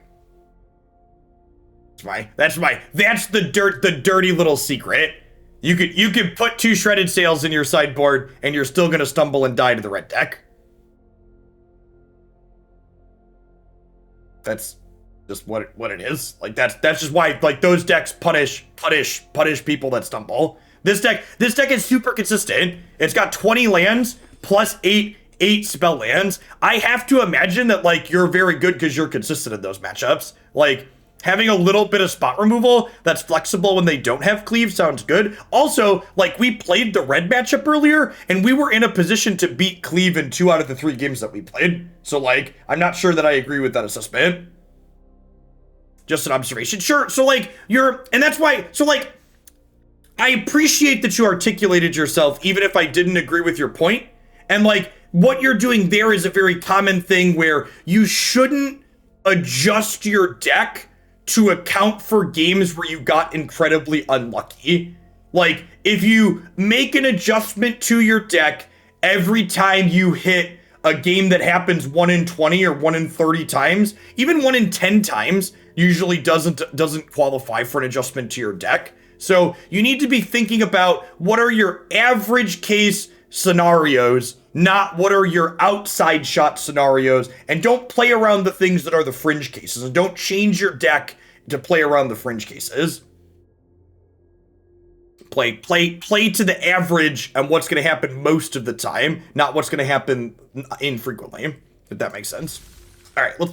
That's the dirty little secret. You could put 2 shredded sails in your sideboard and you're still gonna stumble and die to the red deck. That's just what it is. Like that's just why like those decks punish people that stumble. This deck is super consistent. It's got 20 lands plus 8 spell lands. I have to imagine that like you're very good because you're consistent in those matchups. Like having a little bit of spot removal that's flexible when they don't have cleave sounds good. Also, like we played the red matchup earlier and we were in a position to beat cleave in 2 out of the 3 games that we played. So like, I'm not sure that I agree with that assessment. Just an observation. Sure. So like that's why, so like, I appreciate that you articulated yourself, even if I didn't agree with your point. And like, what you're doing there is a very common thing where you shouldn't adjust your deck to account for games where you got incredibly unlucky. Like, if you make an adjustment to your deck every time you hit a game that happens 1 in 20 or 1 in 30 times, even 1 in 10 times usually doesn't qualify for an adjustment to your deck. So you need to be thinking about what are your average case scenarios, not what are your outside shot scenarios, and don't play around the things that are the fringe cases, and don't change your deck to play around the fringe cases. Play to the average and what's going to happen most of the time, not what's going to happen infrequently, if that makes sense. All right, let's